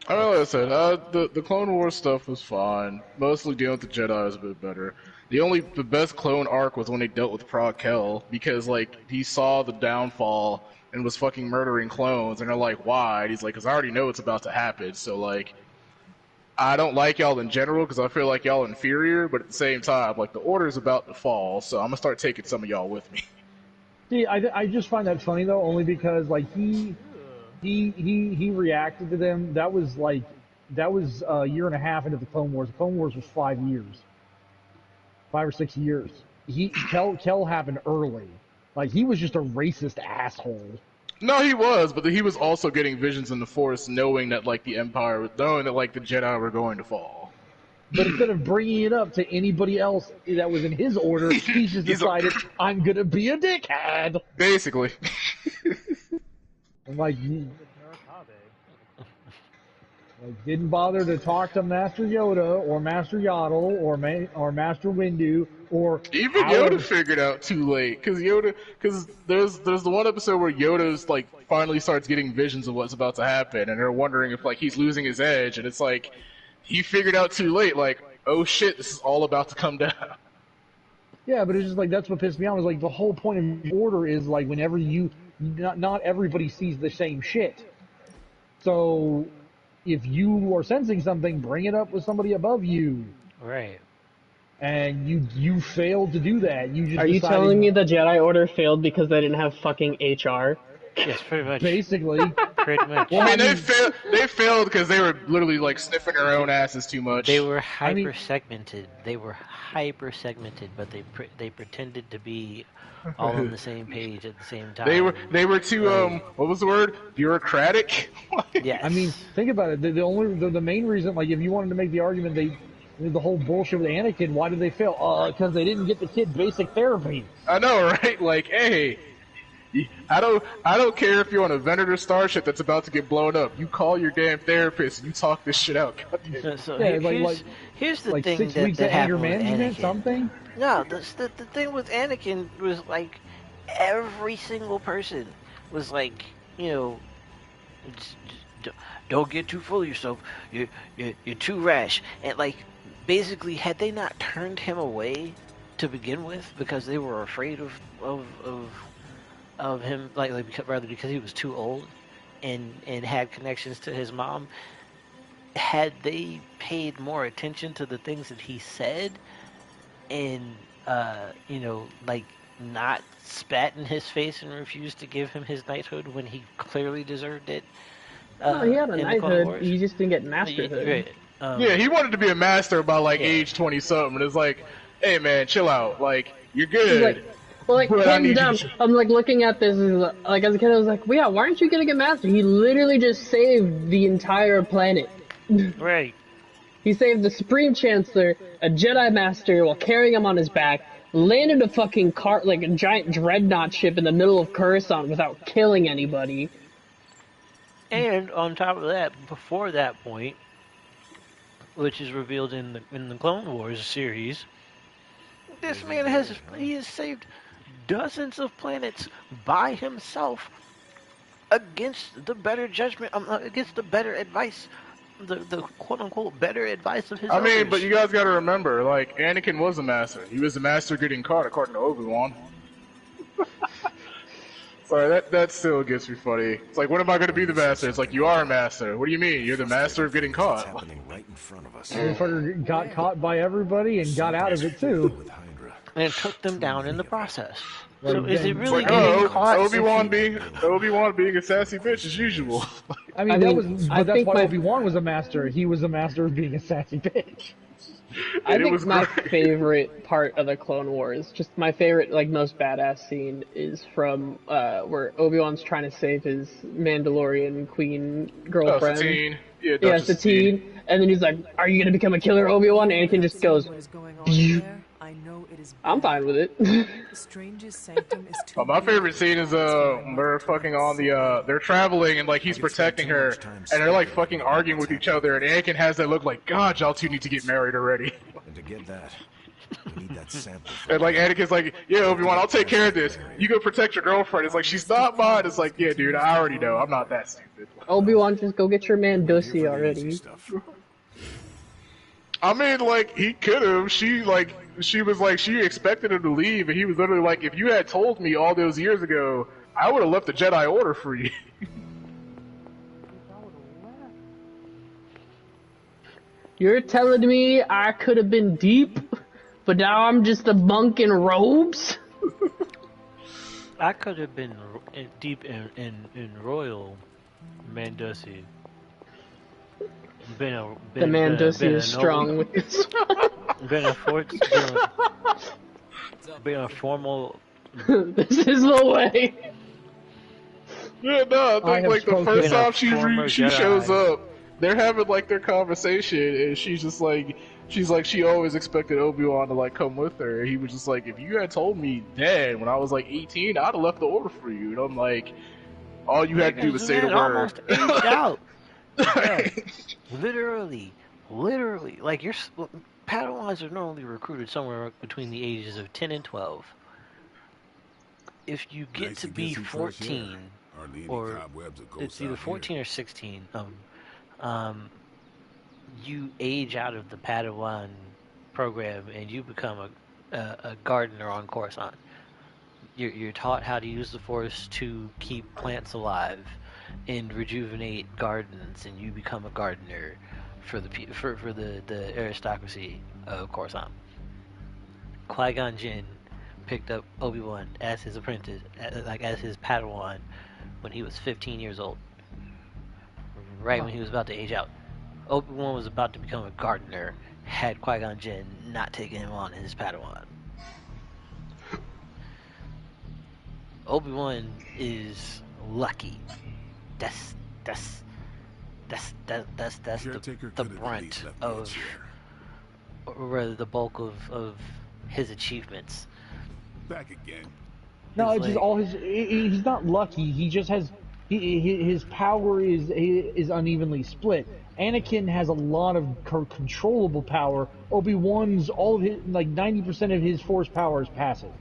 I don't know, like I said, the Clone Wars stuff was fine. Mostly dealing with the Jedi was a bit better. The best clone arc was when they dealt with Prague Kell, because, like, he saw the downfall and was fucking murdering clones, and they're like, why? And he's like, because I already know it's about to happen, so, like, I don't like y'all in general, because I feel like y'all inferior, but at the same time, like, the Order's about to fall, so I'm gonna start taking some of y'all with me. See, I just find that funny, though, only because, like, he reacted to them. That was a year and a half into the Clone Wars. The Clone Wars was 5 years. 5 or 6 years. Kell happened early. Like, he was just a racist asshole. No, he was, but he was also getting visions in the Force, knowing that, like, the Empire, knowing that, like, the Jedi were going to fall. But instead of bringing it up to anybody else that was in his order, he's just decided, I'm gonna be a dickhead. Basically. Like, didn't bother to talk to Master Yoda or Master Yaddle or Master Windu or even Yoda figured out too late because there's the one episode where Yoda's like finally starts getting visions of what's about to happen, and they're wondering if like he's losing his edge, and it's like he figured out too late, like, oh shit, this is all about to come down. Yeah, but it's just like that's what pissed me off. Is like the whole point of order is like whenever not everybody sees the same shit. So if you are sensing something, bring it up with somebody above you. Right. And you failed to do that. You just Are you telling me the Jedi Order failed because they didn't have fucking HR? Yes, pretty much. Basically. Pretty much. Well, I mean, they failed because they were literally like sniffing their own asses too much. They were hyper-segmented. But they pretended to be all on the same page at the same time. They were too what was the word? Bureaucratic. Yes. I mean, think about it. The main reason, like, if you wanted to make the argument, the whole bullshit with Anakin, why did they fail? Because they didn't get the kid basic therapy. I know, right? Like, hey, I don't care if you're on a Venator starship that's about to get blown up. You call your damn therapist and you talk this shit out. Here's the like thing 6 that weeks of happened anger management, with Anakin. something. No, the thing with Anakin was like every single person was like, you know, don't get too full of yourself. You're too rash, and like basically, had they not turned him away to begin with because they were afraid of him, because he was too old and had connections to his mom, had they paid more attention to the things that he said and like not spat in his face and refused to give him his knighthood when he clearly deserved it. He had a knighthood, he just didn't get masterhood. Right. Yeah, he wanted to be a master by like age 20 something. It's like, hey man, chill out. Like, you're good. Hands down, I'm like looking at this, and like as a kid I was like, well, yeah, why aren't you getting a master? He literally just saved the entire planet. Right. He saved the Supreme Chancellor, a Jedi Master, while carrying him on his back, landed a fucking cart, like a giant dreadnought ship in the middle of Coruscant without killing anybody. And on top of that, before that point, which is revealed in the Clone Wars series, this man has saved dozens of planets by himself against the better judgment, against the better advice, the quote unquote better advice of his. I mean, but you guys got to remember, like, Anakin was a master. He was a master getting caught, according to Obi-Wan. Sorry, that still gets me funny. It's like, when am I going to be the master? It's like, you are a master. What do you mean? You're the master of getting caught. Happening right in front of us. Motherfucker got caught by everybody and got out of it too. And took them down in the process. Like, so is it really like, getting caught? Obi-Wan being a sassy bitch as usual. I mean that's why Obi-Wan was a master. He was a master of being a sassy bitch. I think my favorite part of the Clone Wars, just my favorite, like, most badass scene is from where Obi-Wan's trying to save his Mandalorian queen girlfriend. Satine. Yeah, Satine. And then he's like, "Are you gonna become a killer, Obi-Wan?" And Anakin just goes, I'm fine with it. Oh, my favorite scene is they're fucking on the they're traveling and like he's protecting her and they're like fucking arguing with each other and Anakin has that look like, God, y'all two need to get married already. And to get that, we need that sample. And like Anakin's like, yeah, Obi-Wan, I'll take care of this. You go protect your girlfriend. It's like, she's not mine. It's like, yeah, dude, I already know. I'm not that stupid. Obi-Wan, just go get your man Dussy already. I mean, like, he could have. She was like, she expected him to leave, and he was literally like, if you had told me all those years ago, I would have left the Jedi Order for you. You're telling me I could have been deep, but now I'm just a monk in robes? I could have been deep in royal Mandusi. The Mandusi is strong with this been a formal. This is the way. Yeah, no, I think like the first time she shows up, they're having like their conversation, and she's like, she always expected Obi-Wan to like come with her. And he was just like, if you had told me then when I was like 18, I'd have left the order for you. And I'm like, all you had to do was say the word. Almost aged out. Literally, like Padawans are normally recruited somewhere between the ages of 10 and 12. If you get to be 14, or it's either 14 or 16, you age out of the Padawan program and you become a gardener on Coruscant. You're taught how to use the Force to keep plants alive and rejuvenate gardens, and you become a gardener for the aristocracy of Coruscant. Qui-Gon Jinn picked up Obi-Wan as his apprentice, as his Padawan, when he was 15 years old. Right when he was about to age out. Obi-Wan was about to become a gardener had Qui-Gon Jinn not taken him on as his Padawan. Obi-Wan is lucky. That's the brunt of, or rather the bulk of his achievements. Back again. No, it's like, just all his. He's not lucky. He just has. His power is unevenly split. Anakin has a lot of controllable power. Obi-Wan's all of his, like 90% of his Force power is passive.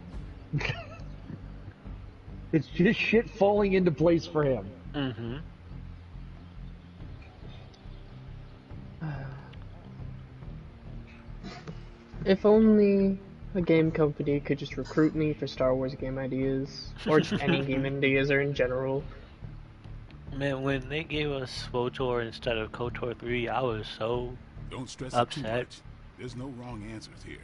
It's just shit falling into place for him. Mm-hmm. If only a game company could just recruit me for Star Wars game ideas, or just any game ideas, or in general. Man, when they gave us SWOTOR instead of KOTOR 3, I was so Don't stress upset. It too much. There's no wrong answers here.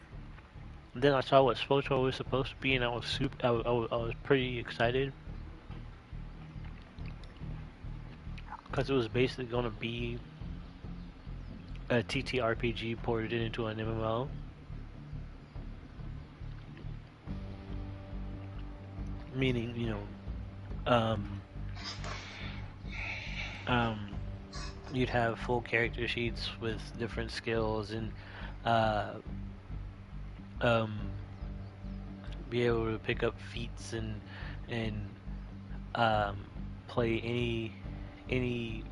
Then I saw what SWOTOR was supposed to be, and I was I was pretty excited. Because it was basically going to be a TTRPG ported into an MMO. Meaning, you know, you'd have full character sheets with different skills and be able to pick up feats and play any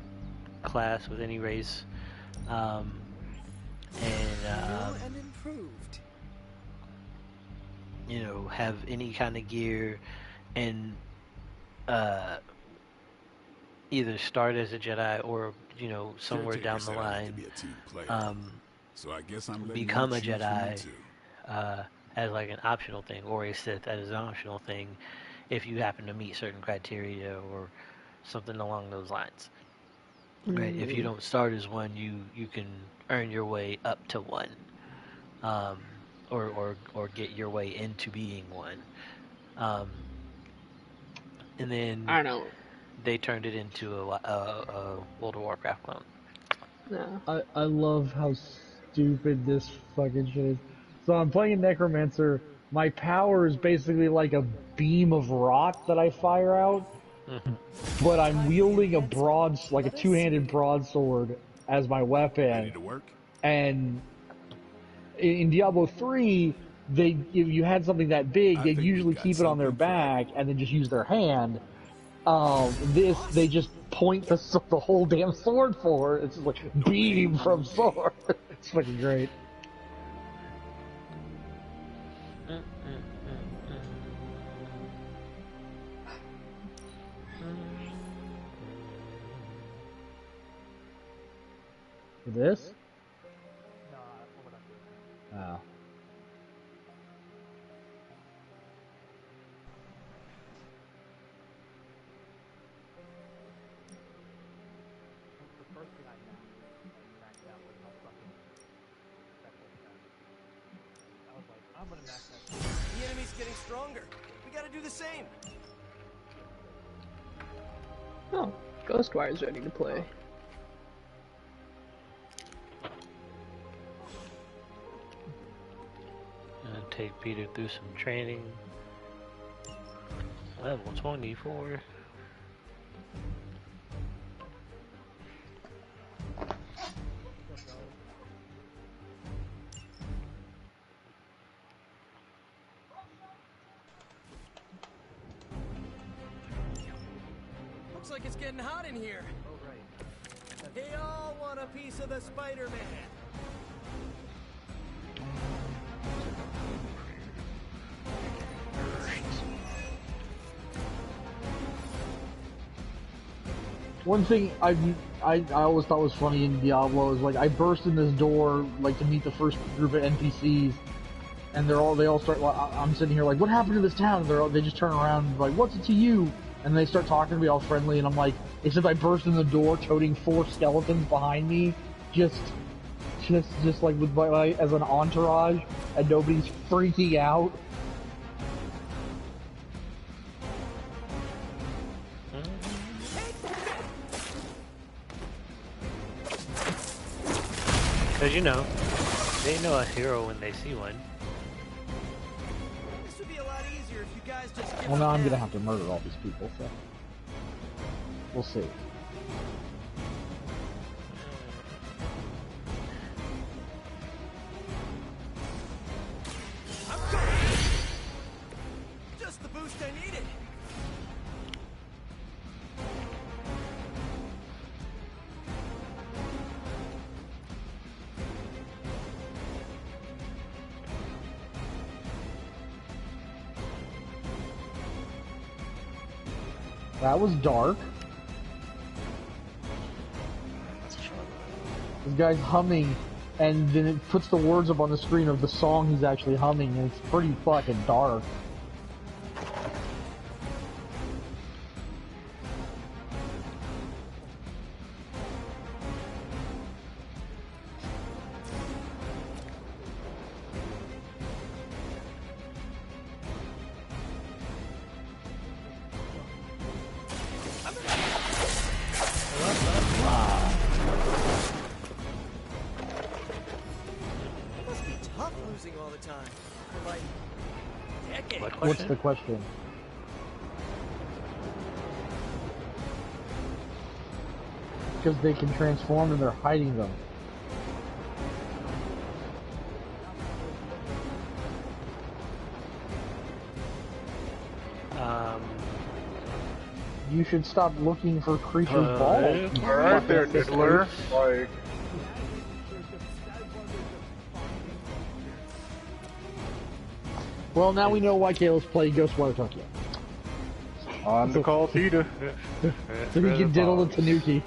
class with any race, and improved. You know, have any kind of gear and either start as a Jedi or, you know, somewhere down the line so I guess I'm become a Jedi as like an optional thing, or a Sith as an optional thing if you happen to meet certain criteria or something along those lines. Right? If you don't start as one, you can earn your way up to one, or get your way into being one. And then I don't know. They turned it into a World of Warcraft clone. No. I love how stupid this fucking shit is. So I'm playing a Necromancer. My power is basically like a beam of rock that I fire out. Mm-hmm. But I'm wielding a two-handed broadsword as my weapon. Ready to work? And in Diablo 3, if you had something that big, they'd usually keep it on their back and then just use their hand. They just point the whole damn sword for. It's just like beam from sword. It's fucking great. For this? Oh. The enemy's getting stronger. We gotta do the same. Oh, Ghostwire's ready to play. Take Peter through some training. Level 24. Looks like it's getting hot in here. Oh, right. They all want a piece of the Spider-Man. One thing I always thought was funny in Diablo is like I burst in this door like to meet the first group of NPCs, and they all start. I'm sitting here like, what happened to this town? And they just turn around and like, what's it to you? And they start talking to me all friendly, and I'm like, except I burst in the door toting 4 skeletons behind me, just like with as an entourage, and nobody's freaking out. Because, you know, they know a hero when they see one. This would be a lot easier if you guys just give Well, now up I'm now. gonna have to murder all these people, so we'll see. Just the boost I needed. That was dark. This guy's humming, and then it puts the words up on the screen of the song he's actually humming, and it's pretty fucking dark. It must be tough losing all the time. For like decades. What What's question? the question? Because they can transform and they're hiding them. You should stop looking for creatures' balls. Alright there, Diddler. Like, Well, now we know why Caleb's playing Ghostwire Tokyo. on the call, Tita. So he can diddle the Tanuki.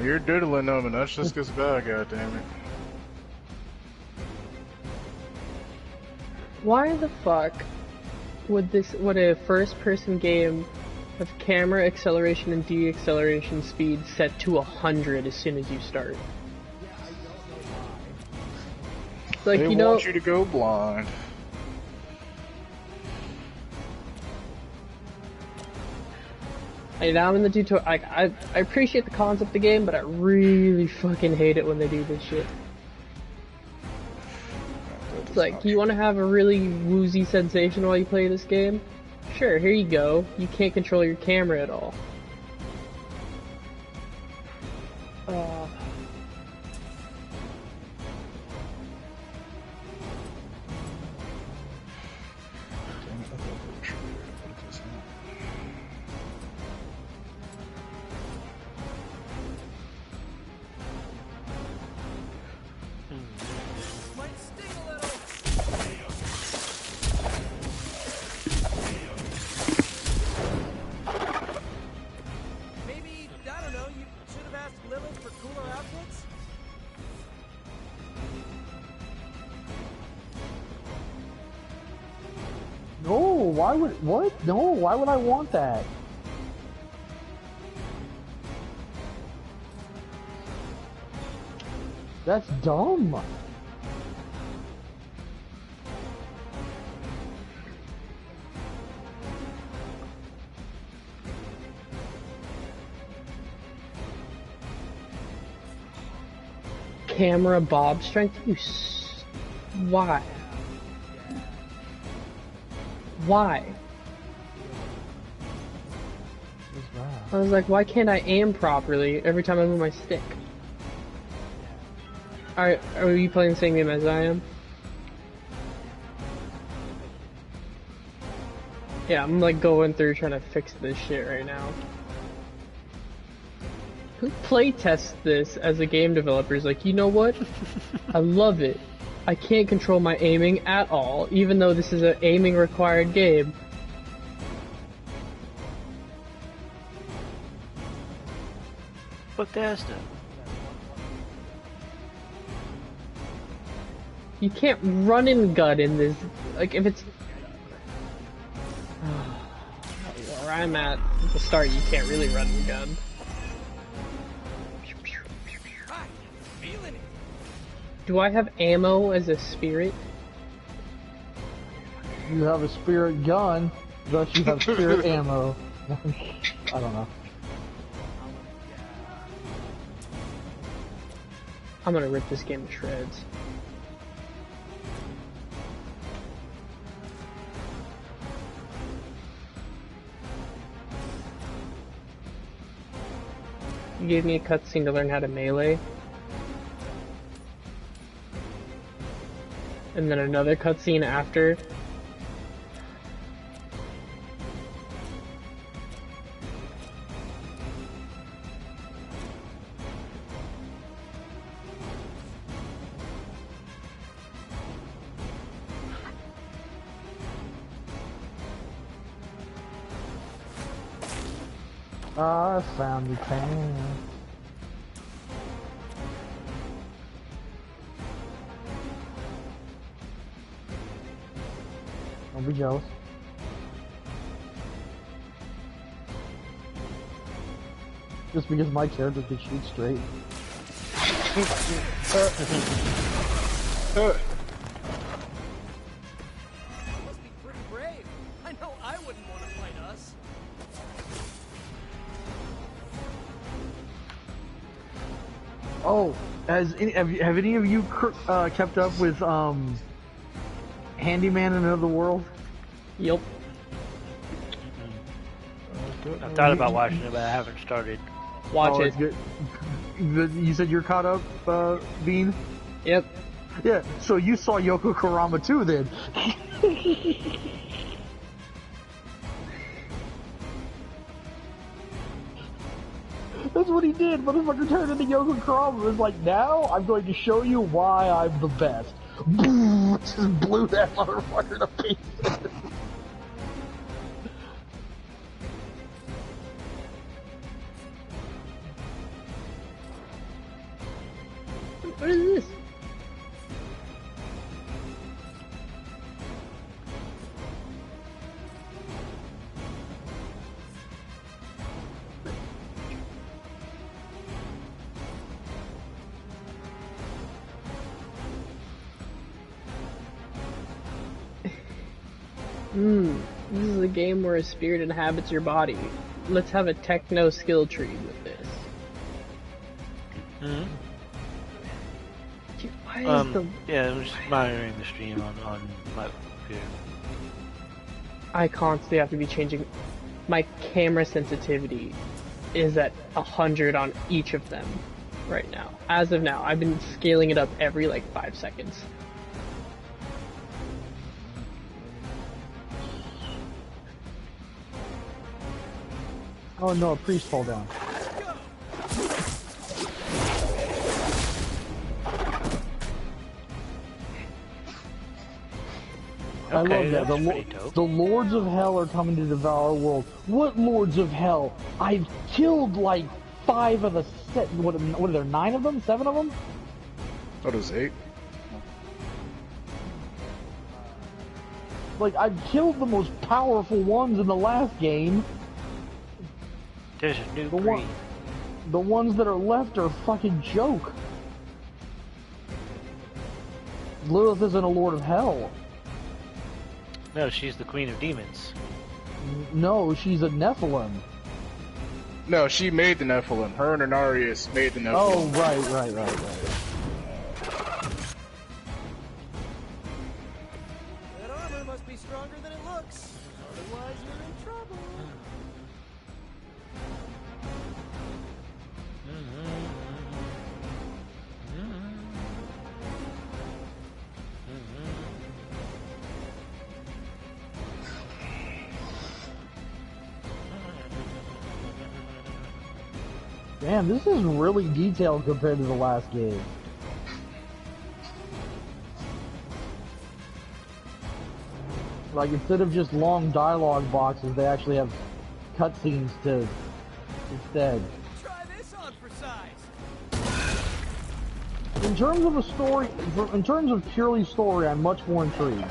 You're diddling them, and that's just as bad, goddammit. Why the fuck would a first-person game have camera acceleration and deceleration speed set to 100 as soon as you start? It's like, They you know, want you to go blind. now I'm in the tutorial. I appreciate the concept of the game, but I really fucking hate it when they do this shit. It's like, you want to have a really woozy sensation while you play this game? Sure, here you go. You can't control your camera at all. Might sting a little. Maybe, I don't know, you should have asked Lilith for cooler outfits? No, what? No, why would I want that? That's dumb. Camera bob strength? Why? Why? I was like, why can't I aim properly every time I move my stick? Are you playing the same game as I am? Yeah, I'm like going through trying to fix this shit right now. Who playtests this as a game developer is like, you know what? I love it. I can't control my aiming at all, even though this is an aiming required game. Bethesda. You can't run and gun in this. Like, if it's... Where I'm at the start, you can't really run and gun. Do I have ammo as a spirit? You have a spirit gun, thus you have spirit ammo. I don't know. I'm gonna rip this game to shreds. You gave me a cutscene to learn how to melee. And then another cutscene after. I found your pants. Don't be jealous. Just because my character can shoot straight. Must be pretty brave. I know I wouldn't want to fight us. Oh, have any of you kept up with Handyman in Another World? Yep. I've thought about watching it, but I haven't started. Watch it. It's good. You said you're caught up, Bean? Yep. Yeah, so you saw Yoko Kurama too then. That's what he did. Motherfucker turned into Yoko Kurama and was like, now I'm going to show you why I'm the best. Just blew that motherfucker to pieces. What is this? This is a game where a spirit inhabits your body. Let's have a techno skill tree with this. Dude, why is the... Yeah, I'm just monitoring the stream on my computer. I constantly have to be changing. My camera sensitivity is at 100 on each of them right now. As of now, I've been scaling it up every like 5 seconds. Oh no, a priest fall down. I love that. The Lords of Hell are coming to devour our world. What Lords of Hell? I've killed like 5 of the set. What are there? 9 of them? 7 of them? Oh, there's 8. Like, I've killed the most powerful ones in the last game. There's a new breed. The ones that are left are a fucking joke. Lilith isn't a Lord of Hell. No, she's the Queen of Demons. No, she's a Nephilim. No, she made the Nephilim. Her and Inarius made the Nephilim. Oh, right. That armor must be stronger than it looks. Otherwise, you're in trouble. Damn, this is really detailed compared to the last game. Like, instead of just long dialogue boxes, they actually have cutscenes to instead. Try this on for size. In terms of a story, in terms of purely story, I'm much more intrigued.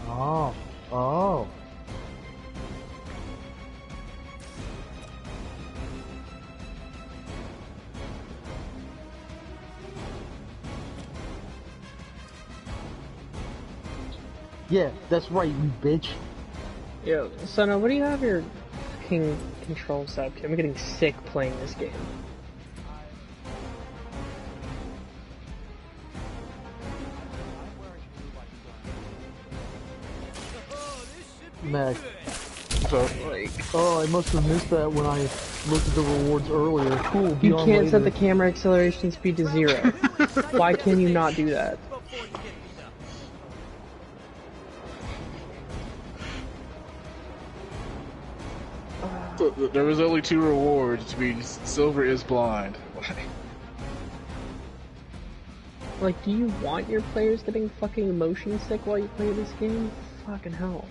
Oh. Oh. Yeah, that's right, you bitch. Yo, Suna, what do you have your fucking control set to? I'm getting sick playing this game. MEK. So, Like, oh, I must have missed that when I looked at the rewards earlier. Cool, you can't set the camera acceleration speed to 0. Why can you not do that? so there was only 2 rewards to be silver is blind. Like, do you want your players getting fucking motion sick while you play this game? Fucking hell.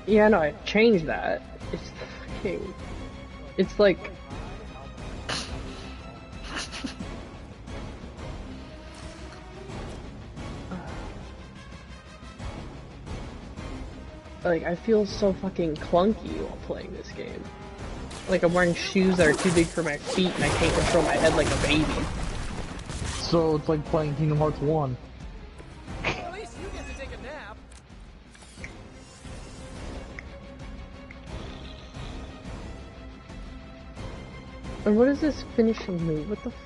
Yeah, no, I changed that. It's fucking... It's like... Like, I feel so fucking clunky while playing this game. Like, I'm wearing shoes that are too big for my feet and I can't control my head like a baby. So it's like playing Kingdom Hearts 1. At least you get to take a nap. And what is this finishing move? What the fuck?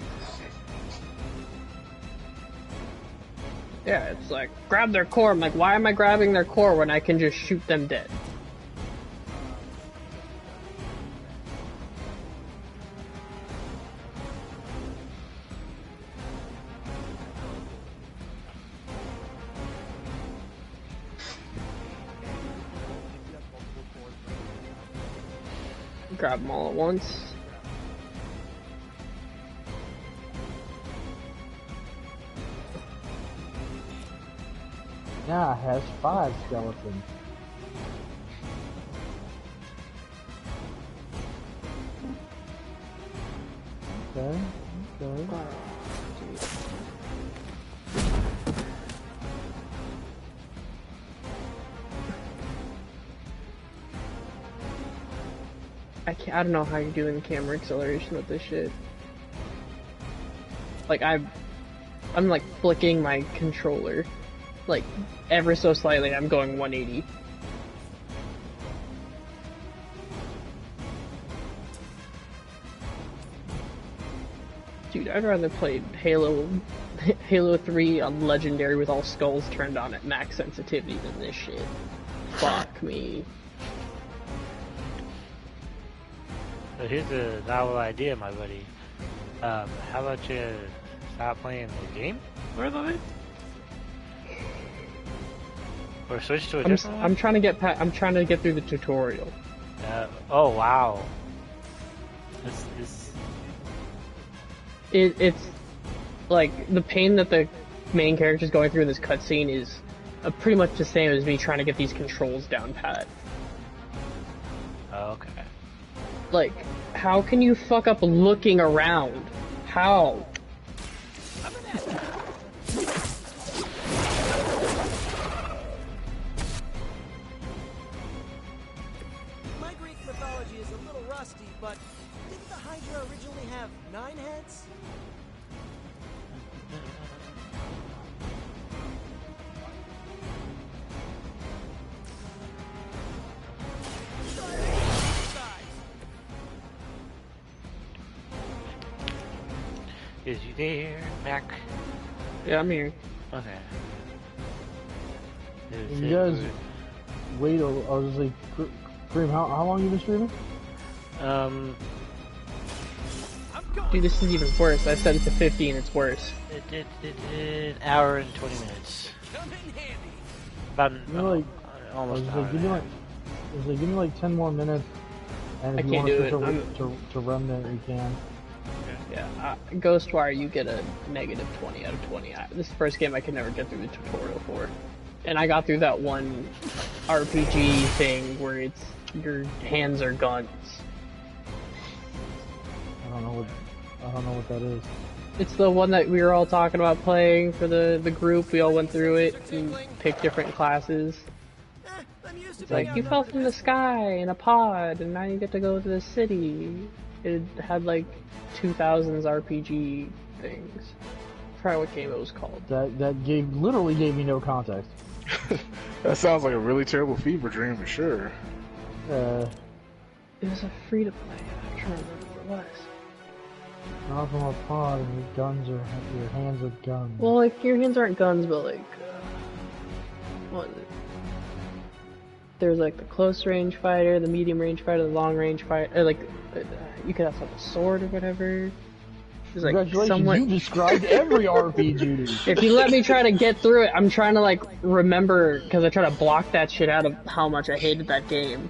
Yeah, it's like, grab their core. I'm like, why am I grabbing their core when I can just shoot them dead? Grab them all at once. Now it has 5 skeletons. Okay, okay. I don't know how you're doing camera acceleration with this shit. Like, I'm like flicking my controller. Like, ever so slightly, I'm going 180. Dude, I'd rather play Halo 3 on Legendary with all skulls turned on at max sensitivity than this shit. Fuck me. So here's a novel idea, my buddy. How about you stop playing the game for a little bit? Or switch to a different one? I'm trying to get through the tutorial. Oh wow. It's like the pain that the main character's going through in this cutscene is pretty much the same as me trying to get these controls down pat. Oh, okay. Like, how can you fuck up looking around? How? My Greek mythology is a little rusty, but didn't the Hydra originally have 9 heads? Is you there, MEK? Yeah, I'm here. Okay. You guys, wait, I was like, Kareem, how long you been streaming? Dude, this is even worse. I set it to 50 and it's worse. An hour and 20 minutes. Come in handy. About like, almost an hour. Give me like 10 more minutes, and if you want to run there, you can. Yeah, Ghostwire, you get a negative 20 out of 20. This is the first game I could never get through the tutorial for. And I got through that one RPG thing where it's your hands are guns. I don't know what that is. It's the one that we were all talking about playing for the group. We all went through it and picked different classes. It's like, you fell from the sky in a pod, and now you get to go to the city. It had like 2000s RPG things. I forgot what game it was called. That game literally gave me no context. That sounds like a really terrible fever dream for sure. It was a free to play. I'm trying to remember what it was. Not from a pod, and your hands are guns. Well, like your hands aren't guns, but like, what is it? There's like the close range fighter, the medium range fighter, the long range fighter. Like, you could have a sword or whatever. There's like Congratulations, you described every RPG. If you let me try to get through it, I'm trying to like remember, because I try to block that shit out of how much I hated that game.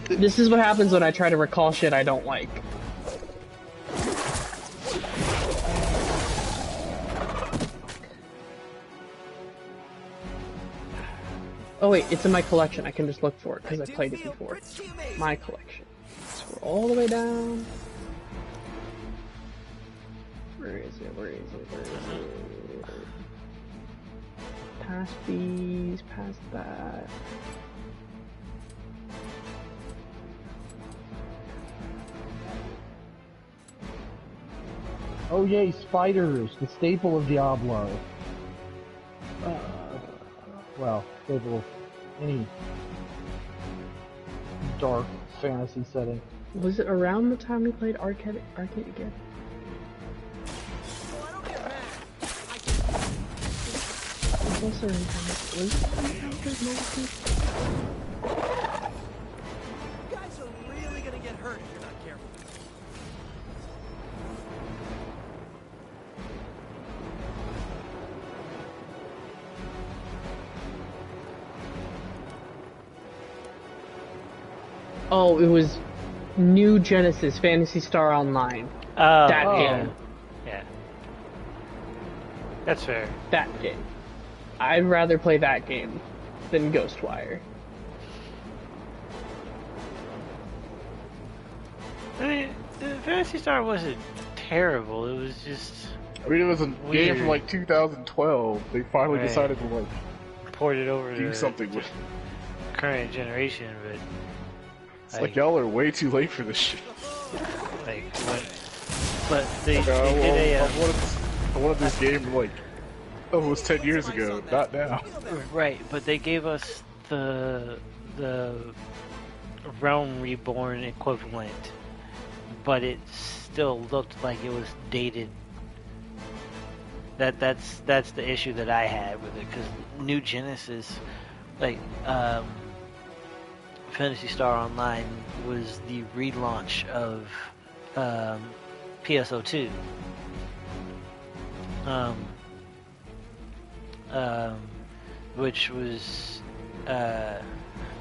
This is what happens when I try to recall shit I don't like. Oh wait, it's in my collection. I can just look for it because I played it before. My collection. Scroll all the way down. Where is it? Where is it? Where is it? Past these, past that. Oh yay, spiders, the staple of Diablo. Well, staple of any dark fantasy setting. Was it around the time we played Arcade again? Was it You guys are really gonna get hurt if you're not careful. Oh, it was New Genesis Phantasy Star Online. That game. Yeah. That's fair. That game. I'd rather play that game than Ghostwire. I mean, Phantasy Star wasn't terrible. It was just. I mean, it was a weird. game from like 2012. They finally decided to like port it over do something with current generation, but it's like y'all are way too late for this shit. Like, but they did I wanted this game like almost 10 years ago, not now. Right, but they gave us the Realm Reborn equivalent, but it still looked like it was dated. That's the issue that I had with it, because New Genesis, like Phantasy Star Online, was the relaunch of PSO2. Which was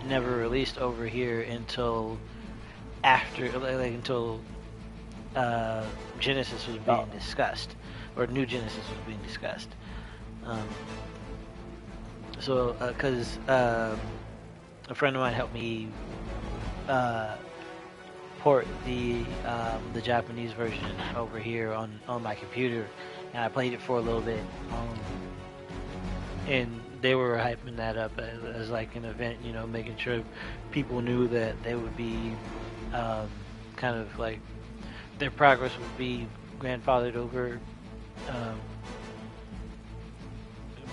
never released over here until after, until Genesis was being discussed, or New Genesis was being discussed. Because a friend of mine helped me port the Japanese version over here on my computer, and I played it for a little bit. And they were hyping that up as like an event, you know, making sure people knew that they would be kind of like their progress would be grandfathered over.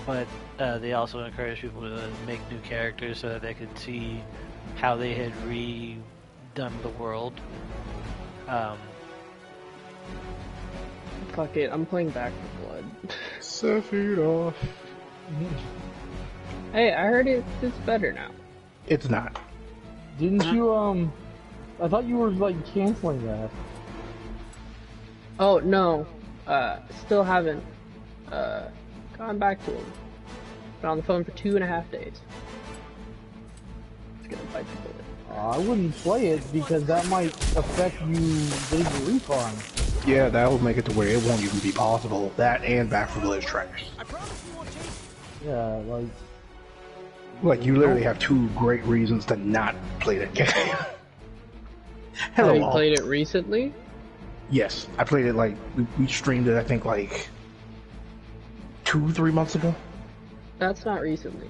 But they also encouraged people to make new characters so that they could see how they had redone the world. Fuck it, I'm playing Back 4 Blood. Sephiroth. Hey, I heard it's better now. It's not. Didn't you, I thought you were, like, canceling that. Oh, no. Still haven't, gone back to him. Been on the phone for 2.5 days. It's gonna bite the bullet. I wouldn't play it because that might affect you getting a refund. Yeah, that will make it to where it won't even be possible. That and Back 4 Blood is trash. Yeah, like you literally have two great reasons to not play that game. Hello. Have you played it recently? Yes, I played it like we streamed it. I think like 2-3 months ago. That's not recently.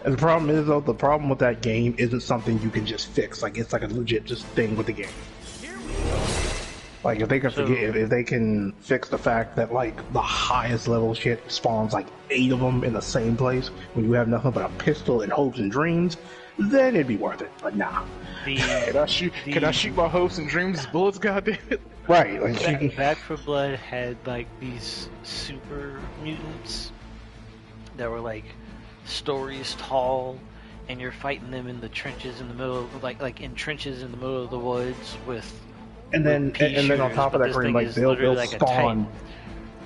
And the problem is though, the problem with that game isn't something you can just fix. Like it's like a legit just thing with the game. Like if they can if they can fix the fact that like the highest level shit spawns like 8 of them in the same place when you have nothing but a pistol and hopes and dreams, then it'd be worth it. But nah. Can I shoot my hopes and dreams as bullets? Goddammit. Right. Like Back 4 Blood had like these super mutants that were like stories tall, and you're fighting them in the trenches in the middle of, like in trenches in the middle of the woods with. And then on top of that, like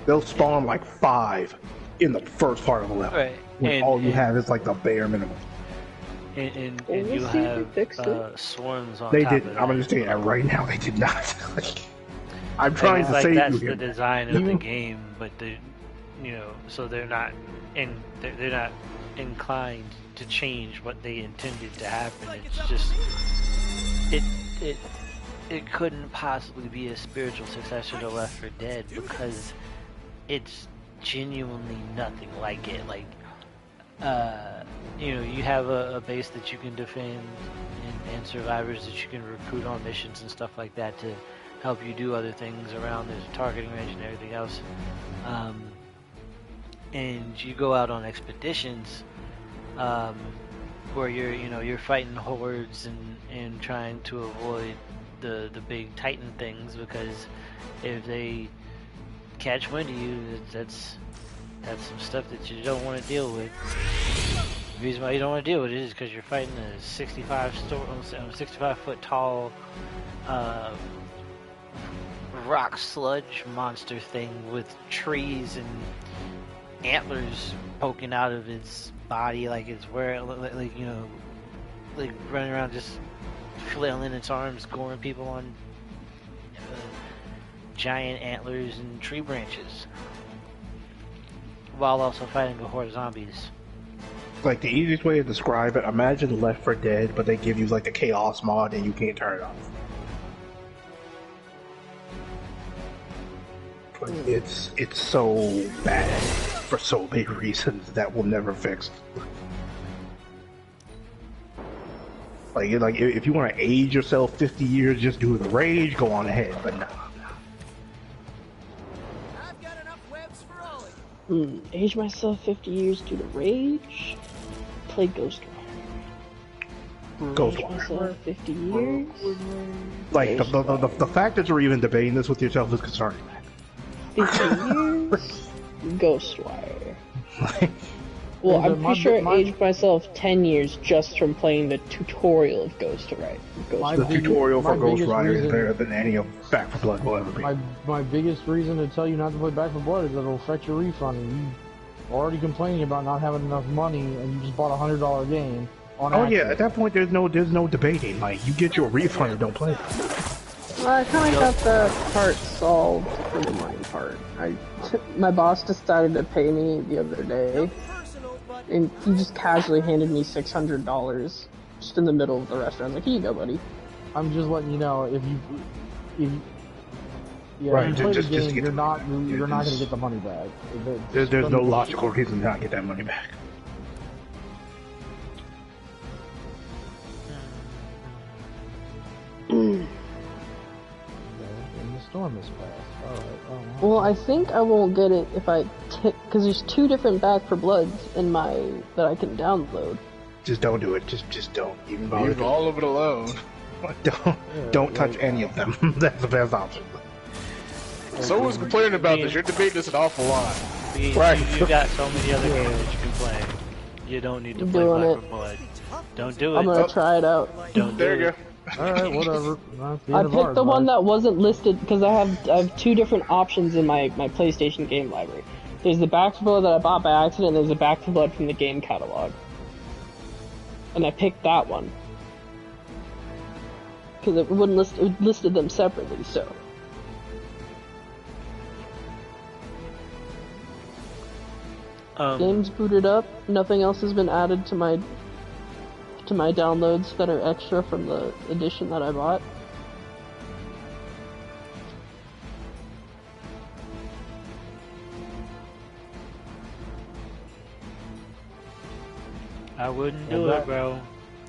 they'll spawn like 5 in the first part of the level. Right. When all you have is like the bare minimum. And you have swarms on they top did. of that. I'm gonna say that right now. They did not. I'm trying to say that's the design of the game, but so they're not inclined to change what they intended to happen. It's just it couldn't possibly be a spiritual successor to Left 4 Dead because it's genuinely nothing like it. Like, you have a base that you can defend and survivors that you can recruit on missions and stuff like that to help you do other things around. There's a targeting range and everything else. And you go out on expeditions where you're fighting hordes and trying to avoid the big Titan things, because if they catch wind of you, that's some stuff that you don't want to deal with. The reason why you don't want to deal with it is because you're fighting a 65 foot tall rock sludge monster thing with trees and antlers poking out of its body, like it's like running around just flailing its arms, goring people on giant antlers and tree branches, while also fighting a horde of zombies. Like the easiest way to describe it, imagine Left 4 Dead, but they give you like the chaos mod and you can't turn it off. But it's so bad for so many reasons that will never fix. Like if you want to age yourself 50 years just due to the rage, go on ahead, but no. I've got enough webs for all of you. Age myself 50 years due to rage? Play Ghostwire. Age myself 50 years? Like the fact that you're even debating this with yourself is concerning. 50 years? Ghostwire. Well, I'm pretty sure I aged myself 10 years just from playing the tutorial of Ghostwire. The tutorial for Ghostwire is better than any of Back 4 Blood will ever be. My biggest reason to tell you not to play Back 4 Blood is that it'll affect your refund. And you already complaining about not having enough money, and you just bought $100 game. Yeah, at that point there's no debating. Like you get your refund and don't play it. Well, I kind of got the part solved for the money part. My boss decided to pay me the other day, and he just casually handed me $600 just in the middle of the restaurant. I was like, here you go, buddy. I'm just letting you know, if you right, play just the game, to get you're not going to get the money back. There's no logical reason to not get that money back. And the storm is passed. Alright. Well, I think I won't get it if I because there's 2 different Back 4 Bloods in that I can download. Just don't do it. Just don't even bother. Leave all of it alone. Don't touch any of them. That's the best option. Someone's complaining about this. You're debating this an awful lot. Right. You got so many other games that you can play. You don't need to play Back 4 Blood. Don't do it. I'm gonna try it out. Don't there do you it. go. Alright, whatever. I picked the one that wasn't listed because I have 2 different options in my PlayStation game library. There's the Back 4 Blood that I bought by accident, and there's the Back 4 Blood from the game catalog. And I picked that one. Because it listed them separately, so. Game's booted up, nothing else has been added to my downloads that are extra from the edition that I bought. I wouldn't do it, bro.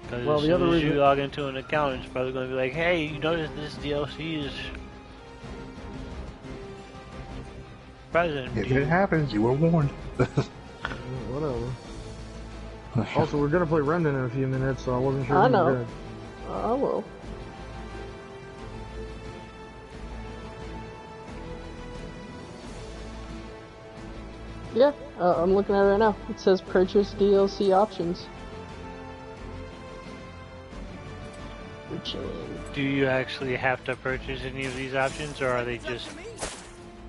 Because well, as soon as you log into an account, it's probably going to be like, hey, you notice this DLC is present. If it happens, you were warned. Whatever. Also, we're gonna play Remnant in a few minutes, so I wasn't sure. I know. I will. Yeah, I'm looking at it right now. It says purchase DLC options. We're chilling. Do you actually have to purchase any of these options, or are they just...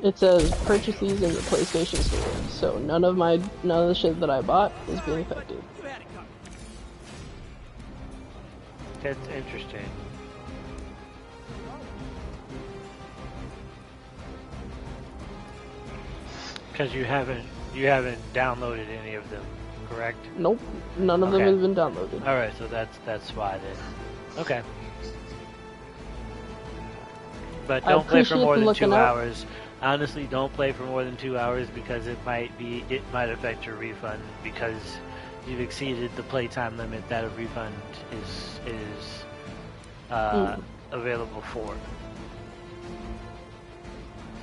It says purchase these in the PlayStation Store, so none of the shit that I bought is being affected. That's interesting. Because you haven't downloaded any of them, correct? Nope, none of them have been downloaded. All right, so that's why then. Okay. But don't play for more than 2 hours. Honestly, don't play for more than 2 hours because it might affect your refund because you've exceeded the playtime limit that a refund is available for.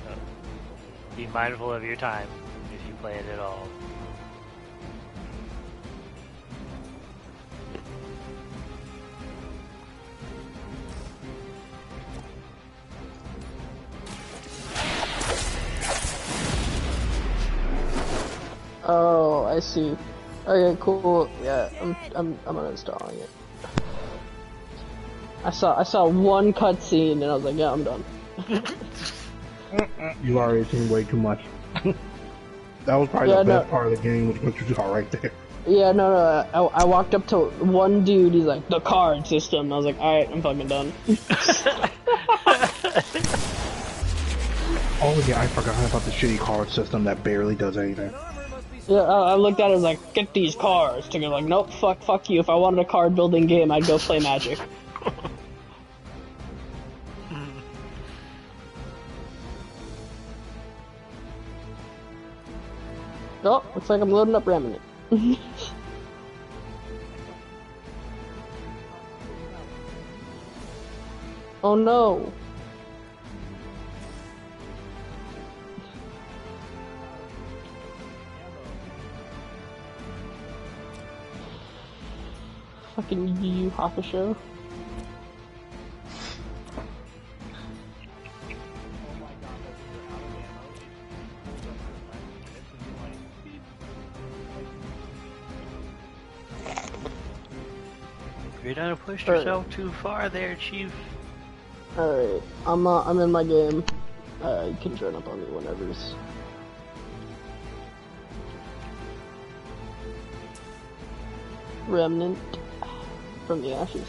So be mindful of your time if you play it at all. Oh, I see. Okay, cool. Yeah, I'm uninstalling it. I saw one cutscene and I was like, yeah, I'm done. You've already seen way too much. That was probably the best part of the game, was what you saw right there. Yeah, no. I walked up to one dude. He's like, the card system. I was like, all right, I'm fucking done. Oh yeah, I forgot about the shitty card system that barely does anything. Yeah, I looked at it and was like, get these cards. Tigger's like, nope, fuck you. If I wanted a card building game, I'd go play Magic. Oh, looks like I'm loading up Remnant. Oh no. Fucking Yu Yu Hakusho. You done pushed yourself too far there, Chief. Alright, I'm in my game. You can join up on me whenever's. Remnant from the ashes.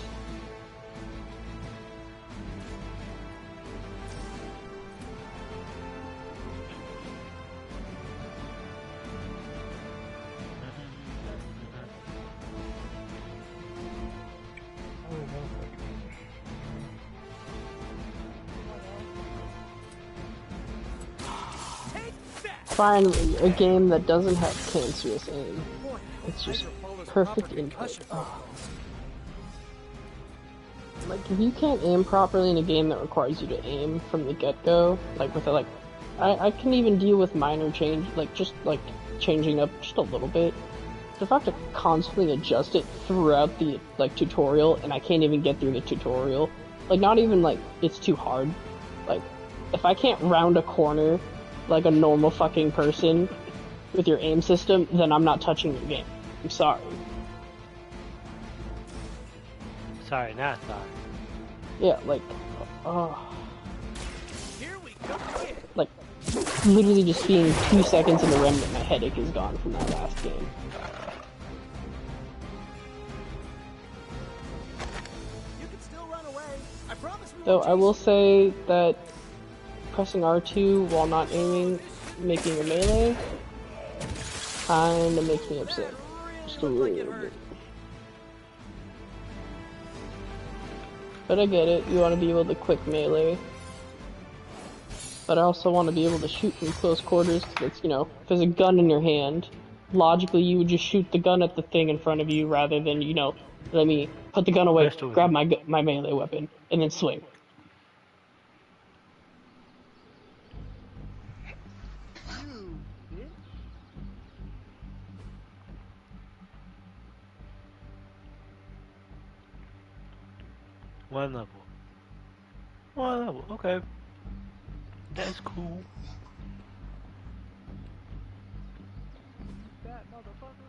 Finally, a game that doesn't have cancerous aim. It's just perfect input. Oh. Like, if you can't aim properly in a game that requires you to aim from the get-go, like with a, I can even deal with minor change, just changing up just a little bit. But if I have to constantly adjust it throughout the, tutorial, and I can't even get through the tutorial, not even, it's too hard. If I can't round a corner like a normal fucking person with your aim system, then I'm not touching your game. I'm sorry. Sorry, not sorry. Yeah, literally just being 2 seconds in the remnant, my headache is gone from that last game. Though I will say that pressing R2 while not aiming, making a melee, kinda makes me upset. Just a little bit. But I get it, you want to be able to quick melee. But I also want to be able to shoot from close quarters, because it's, you know, if there's a gun in your hand, logically you would just shoot the gun at the thing in front of you rather than, you know, let me put the gun away, grab my melee weapon, and then swing. One level. One level, okay. That's cool. That motherfucker.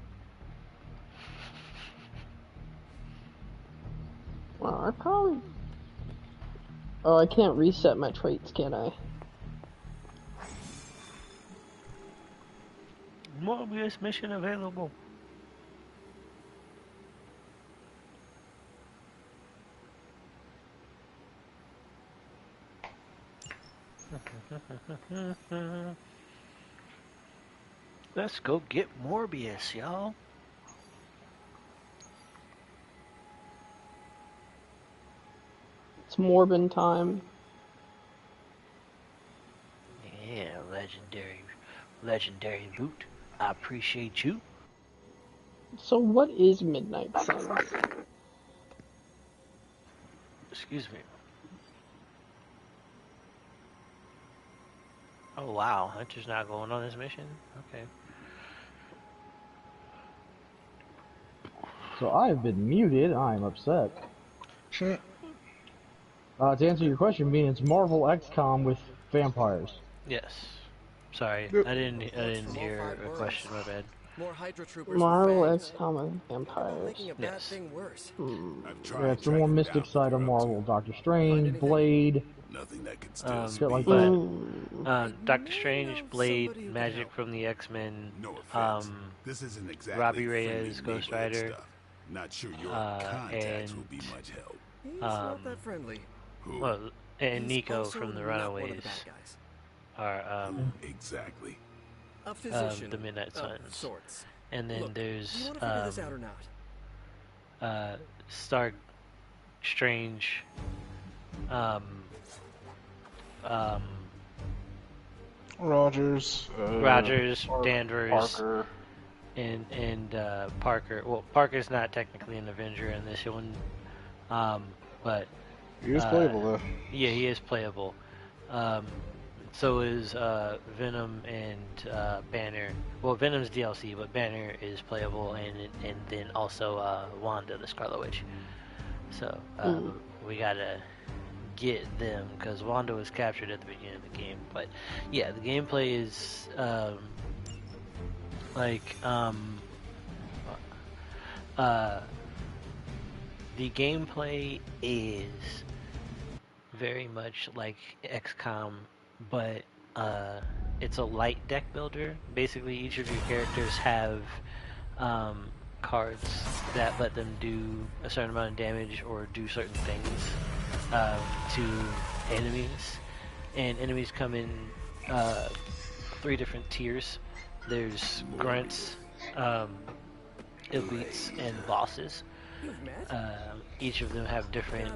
Well, I probably... Oh, I can't reset my traits, can I? Morbius mission available. Let's go get Morbius, y'all. It's Morbin time. Yeah, legendary boot. I appreciate you. So what is Midnight Suns? Excuse me. Oh wow, Hunter's not going on this mission? Okay. So I've been muted. I'm upset. To answer your question, being it's Marvel XCOM with vampires. Yes. Sorry, I didn't hear a question. My bad. Marvel XCOM with vampires. Yes. Yeah, it's the more mystic side of Marvel. Doctor Strange, Blade, shit like that. Doctor Strange, Blade, Magic from the X-Men, This isn't exactly Robbie Reyes, Ghost Rider, Not sure your contacts will be much help. He's not that friendly. Well, and Nico from the Runaways are exactly a physician the Midnight Suns. Sorts. And then Look, there's you wanna figure this out or not? Stark, Strange, Rogers, Danvers, Parker, and Parker. Well, Parker's not technically an Avenger in this one, but he is playable though. Yeah, he is playable. So is Venom and Banner. Well, Venom's DLC, but Banner is playable, and then also Wanda, the Scarlet Witch. So we gotta get them because Wanda was captured at the beginning of the game. But yeah, the gameplay is the gameplay is very much like XCOM, but it's a light deck builder. Basically, each of your characters have cards that let them do a certain amount of damage or do certain things to enemies. And enemies come in 3 different tiers. There's grunts, elites, and bosses. Each of them have different,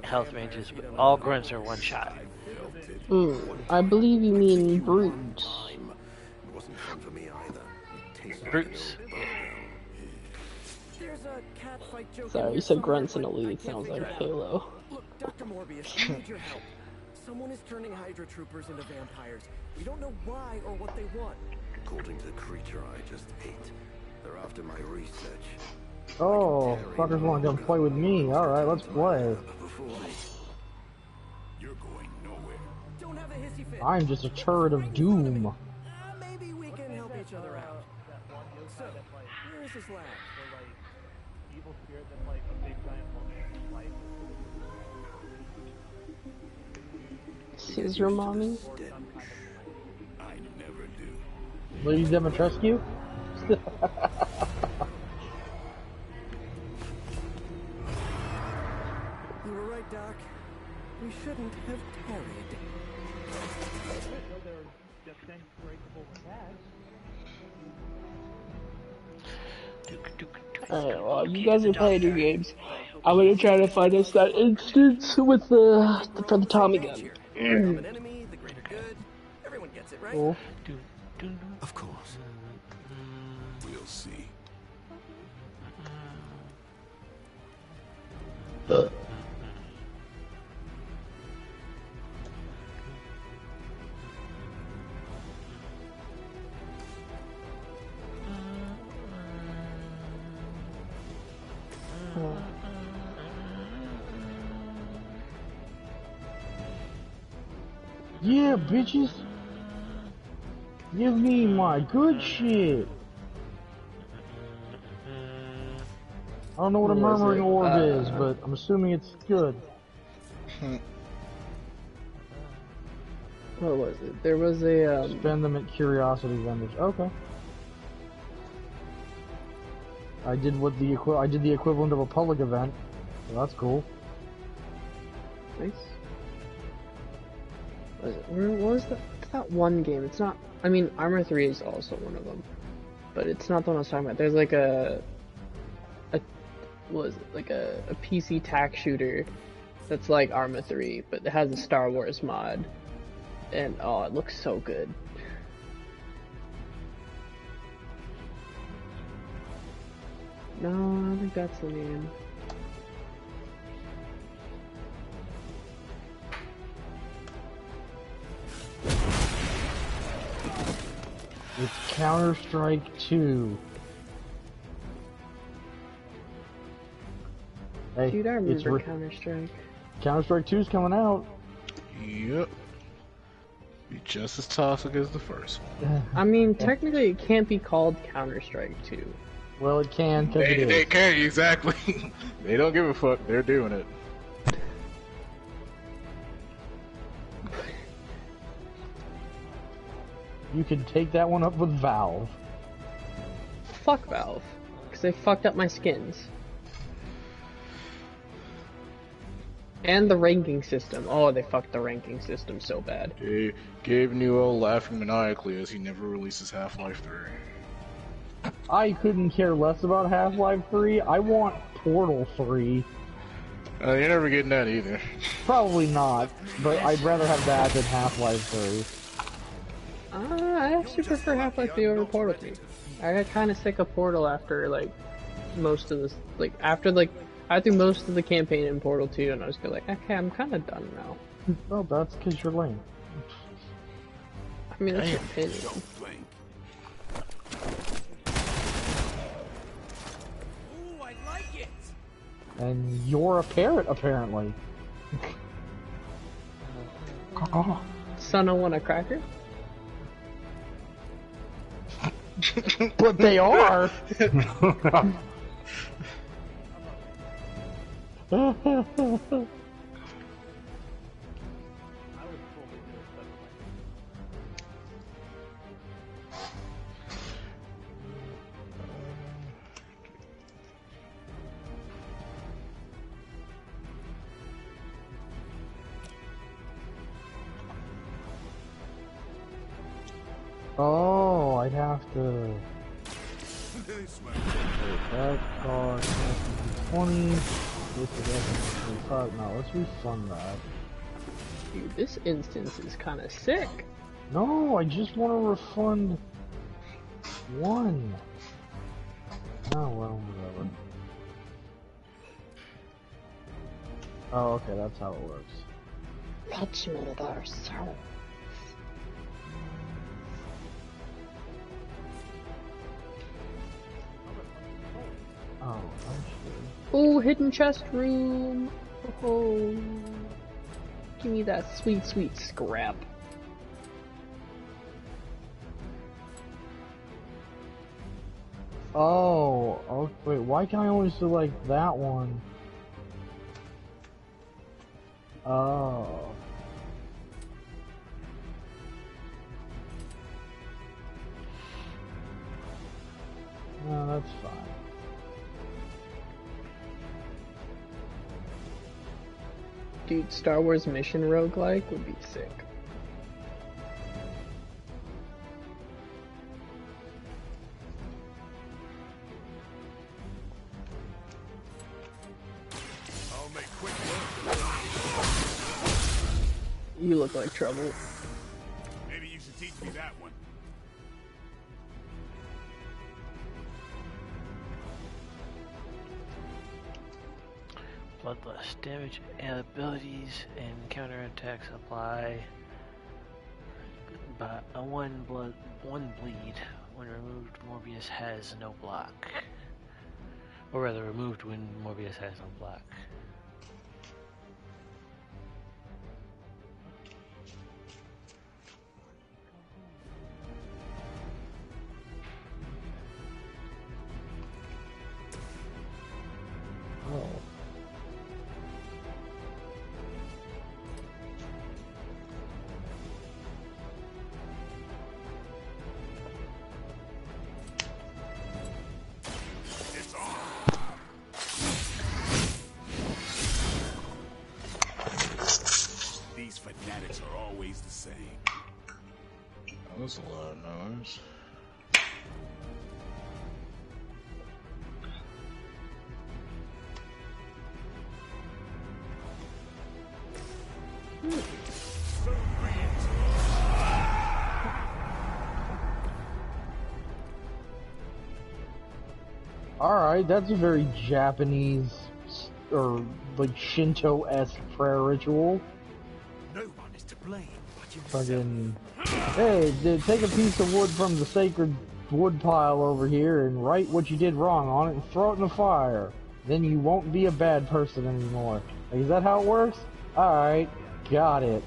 health ranges, but all grunts are one shot. I believe you mean brutes. Brutes? Sorry, you said grunts and elite. Sounds like Halo. Look, Dr. Morbius, we need your help. Someone is turning Hydra troopers into vampires. We don't know why or what they want. According to the creature I just ate, they're after my research. Oh, fuckers want to come play with me. Alright, let's play. You're going nowhere. Don't have a hissy fit. I'm just a turret of doom. Maybe we can help each other out. So, where's this lab? Evil spirit that's like a big giant woman, like Scissor mommy? Lady Demetrescu? You were right, Doc. We shouldn't have tarried. Alright, well, you guys are playing your games. I'm gonna try to find us that instance with the for the Tommy gun. An enemy, the greater good. Everyone gets it, right? Cool. Of course. We'll see. Yeah, bitches. Give me my good shit. I don't know what a murmuring orb is, but I'm assuming it's good. What was it? There was a Spend them at curiosity vendors. Okay. I did the equivalent of a public event. So that's cool. Nice. Where was that one game? It's not. I mean, Armor 3 is also one of them, but it's not the one I was talking about. There's like what is it? Like a PC tac shooter that's like Arma 3, but it has a Star Wars mod, and oh, it looks so good. No, I don't think that's the name. It's Counter-Strike 2. Hey, Dude, I remember Counter-Strike. Counter-Strike 2's coming out. Yep. Be just as toxic as the first one. I mean, technically it can't be called Counter-Strike 2. Well, it can, because it is. They can, exactly. They don't give a fuck, they're doing it. You can take that one up with Valve. Fuck Valve. Because they fucked up my skins. And the ranking system. Oh, they fucked the ranking system so bad. Gabe Newell laughing maniacally as he never releases Half-Life 3. I couldn't care less about Half-Life 3. I want Portal 3. You're never getting that either. Probably not, but I'd rather have that than Half-Life 3. I actually prefer Half-Life 3 over Portal 3. I got kind of sick of Portal after, like, most of this, like, I threw most of the campaign in Portal 2, and I was like, okay, I'm kind of done now. Well, that's because you're lame. I mean, that's your opinion. Ooh, I like it! And you're a parrot, apparently. Son, I want a cracker? But they are! Oh, I'd have to... That cost 20. This is 25. No, let's refund that. Dude, this instance is kind of sick. No, I just want to refund one. Oh, well, whatever. Oh, okay, that's how it works. Fetchment of our souls. Oh, actually. Oh, hidden chest room. Oh, give me that sweet, sweet scrap. Oh, wait, why can I only select that one? Oh. That's fine. Dude, Star Wars Mission roguelike would be sick. I'll make quick work. You look like trouble. Maybe you should teach me that one. Bloodlust damage abilities and counterattacks apply by one bleed. When removed, Morbius has no block. Or rather, removed when Morbius has no block. Oh. These fanatics are always the same. That was a lot of noise. Alright, that's a very Japanese, or like Shinto-esque prayer ritual. No one is to blame but Fucking, hey, take a piece of wood from the sacred wood pile over here and write what you did wrong on it and throw it in the fire. Then you won't be a bad person anymore. Like, is that how it works? Alright, got it.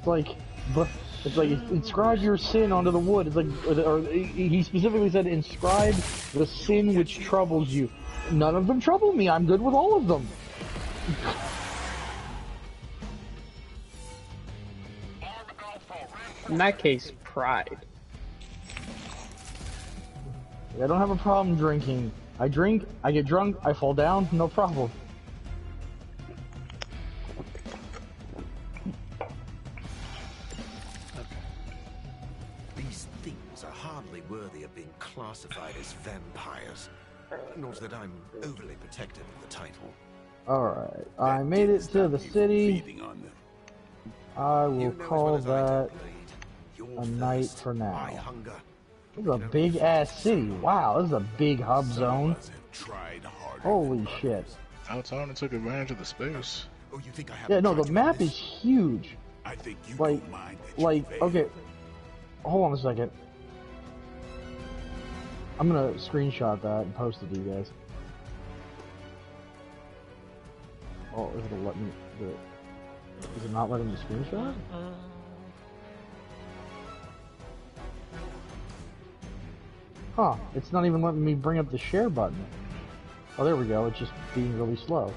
It's like inscribe your sin onto the wood. It's like, or he specifically said inscribe the sin which troubles you. None of them trouble me. I'm good with all of them. In that case, pride. I don't have a problem drinking. I drink, I get drunk, I fall down, no problem. These things are hardly worthy of being classified as vampires. Not that I'm overly protective of the title. Alright, I made it to the city. I will call that a night for now. This is a big ass city. Wow, this is a big hub zone. Holy shit. Downtown and took advantage of the space. Yeah, no, the map is huge. Like, okay. Hold on a second. I'm gonna screenshot that and post it to you guys. Oh, is it let me do it? Is it not letting me screenshot? Huh, it's not even letting me bring up the share button. Oh, there we go, it's just being really slow.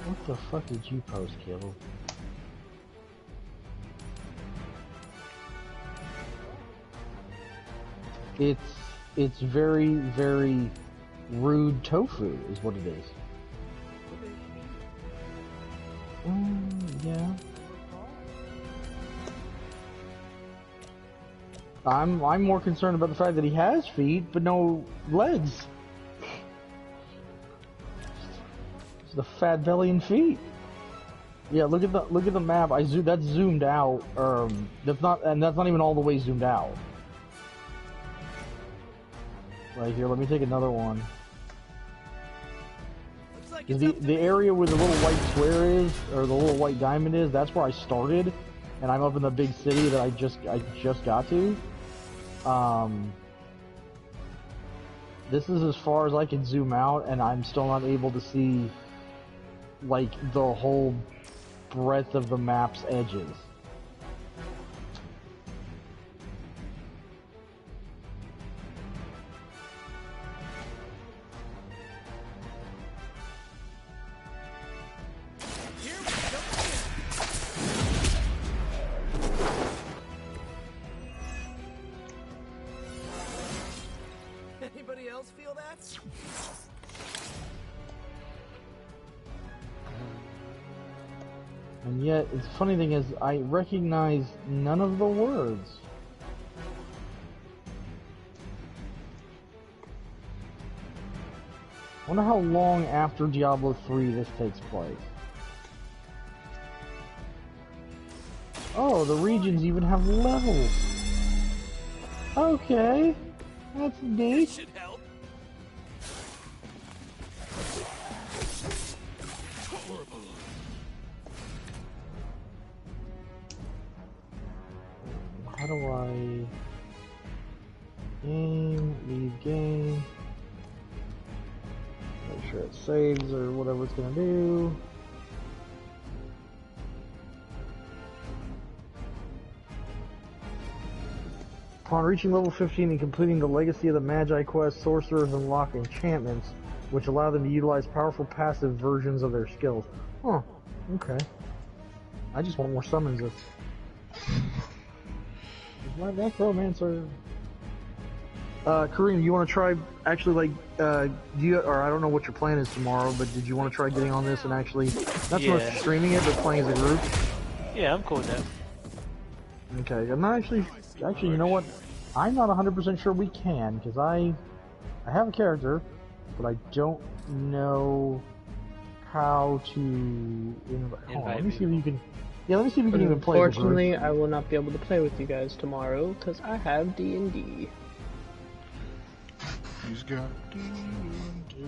What the fuck did you post, Kibble? It's very, very rude tofu is what it is. Yeah. I'm more concerned about the fact that he has feet but no legs. It's the fat belly and feet. Yeah, look at the map. That's zoomed out. That's not even all the way zoomed out. Right here, let me take another one. The area where the little white square is, or the little white diamond is, that's where I started, and I'm up in the big city that I just got to. This is as far as I can zoom out, and I'm still not able to see, like, the whole breadth of the map's edges. Anybody else feel that? And yet, the funny thing is, I recognize none of the words. I wonder how long after Diablo 3 this takes place. Oh, the regions even have levels. Okay, that's neat. Should help. How do I game, leave game, make sure it saves or whatever it's gonna do. Upon reaching level 15 and completing the Legacy of the Magi quest, sorcerers unlock enchantments, which allow them to utilize powerful passive versions of their skills. Huh, okay. I just want more summons of... My necromancer. Kareem, you want to try, actually, like, do you, or I don't know what your plan is tomorrow, but did you want to try getting on this and actually, not so much streaming it, but playing as a group? Yeah, I'm cool with that. Okay, I'm not actually, you know what? I'm not 100% sure we can, because I have a character, but I don't know how to invite. Let me see if you can. Yeah, let me see if we can even play. Unfortunately, I will not be able to play with you guys tomorrow because I have D&D. He's got D&D.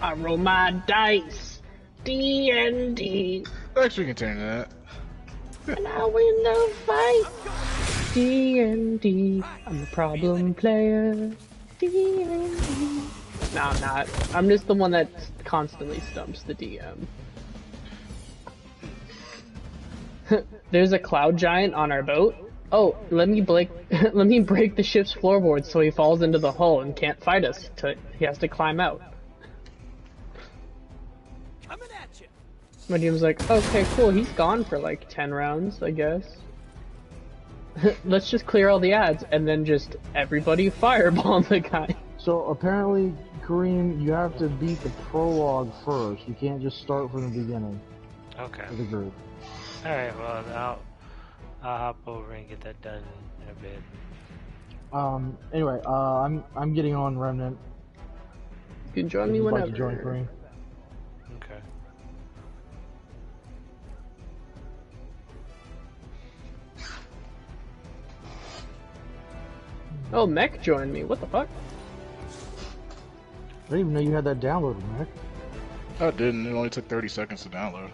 I roll my dice. D&D. Actually, contain that. And I win the fight. D&D. I'm the problem player. D&D. No, I'm not. I'm just the one that constantly stumps the DM. There's a cloud giant on our boat. Oh, let me break the ship's floorboards so he falls into the hull and can't fight us. He has to climb out. Coming at you. My DM's like, okay, cool. He's gone for like 10 rounds, I guess. Let's just clear all the ads and then just everybody fireball the guy. So apparently, Kareem, you have to beat the prologue first. You can't just start from the beginning. Okay. For the group. Alright, well, I'll hop over and get that done in a bit. Anyway, I'm getting on Remnant. You can join me whenever. Like to join Kareem. Okay. Oh, MEK joined me. What the fuck? I didn't even know you had that downloaded, Mac. I didn't. It only took 30 seconds to download.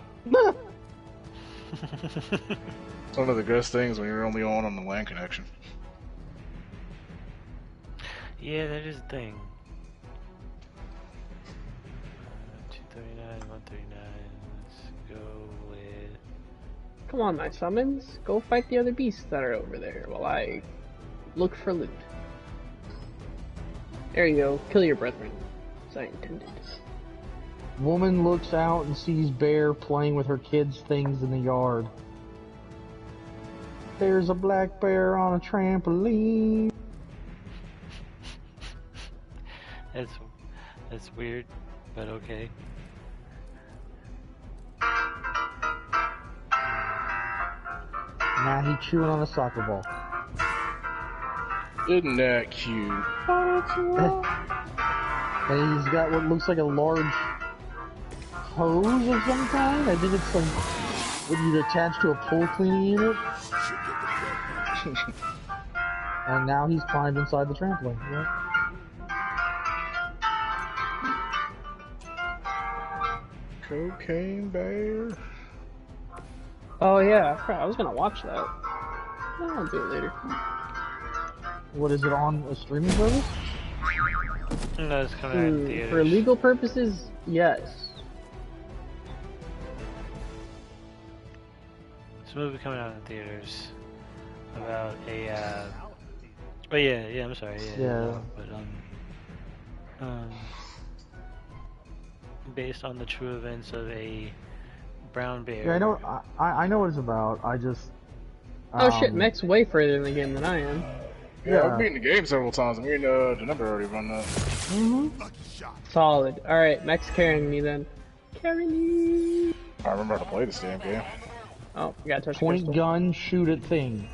It's one of the best things when you're only on the LAN connection. Yeah, that is a thing. 239, 139. Let's go with. Come on, my summons. Go fight the other beasts that are over there while I look for loot. There you go. Kill your brethren. As I intended. Woman looks out and sees bear playing with her kids' things in the yard. There's a black bear on a trampoline. That's weird, but okay. Now he's chewing on a soccer ball. Isn't that cute? And he's got what looks like a large hose of some kind. I think it's some what you'd attach to a pool cleaning unit. And now he's climbed inside the trampoline. Yep. Cocaine bear. Oh yeah, I was gonna watch that. I'll do it later. What is it on a streaming service? No, it's coming out in theaters. For legal purposes, yes. It's a movie coming out in theaters about a. Oh yeah. I'm sorry. Yeah. But based on the true events of a brown bear. Yeah, I know what it's about. I just. Oh shit, Mech's way further in the game than I am. Yeah, I've beaten the game several times. Me and Janemba already run that. Solid. Alright, Mech's carrying me then. Carry me! I remember how to play this damn game. Oh, you gotta touch Point gun, shoot at thing.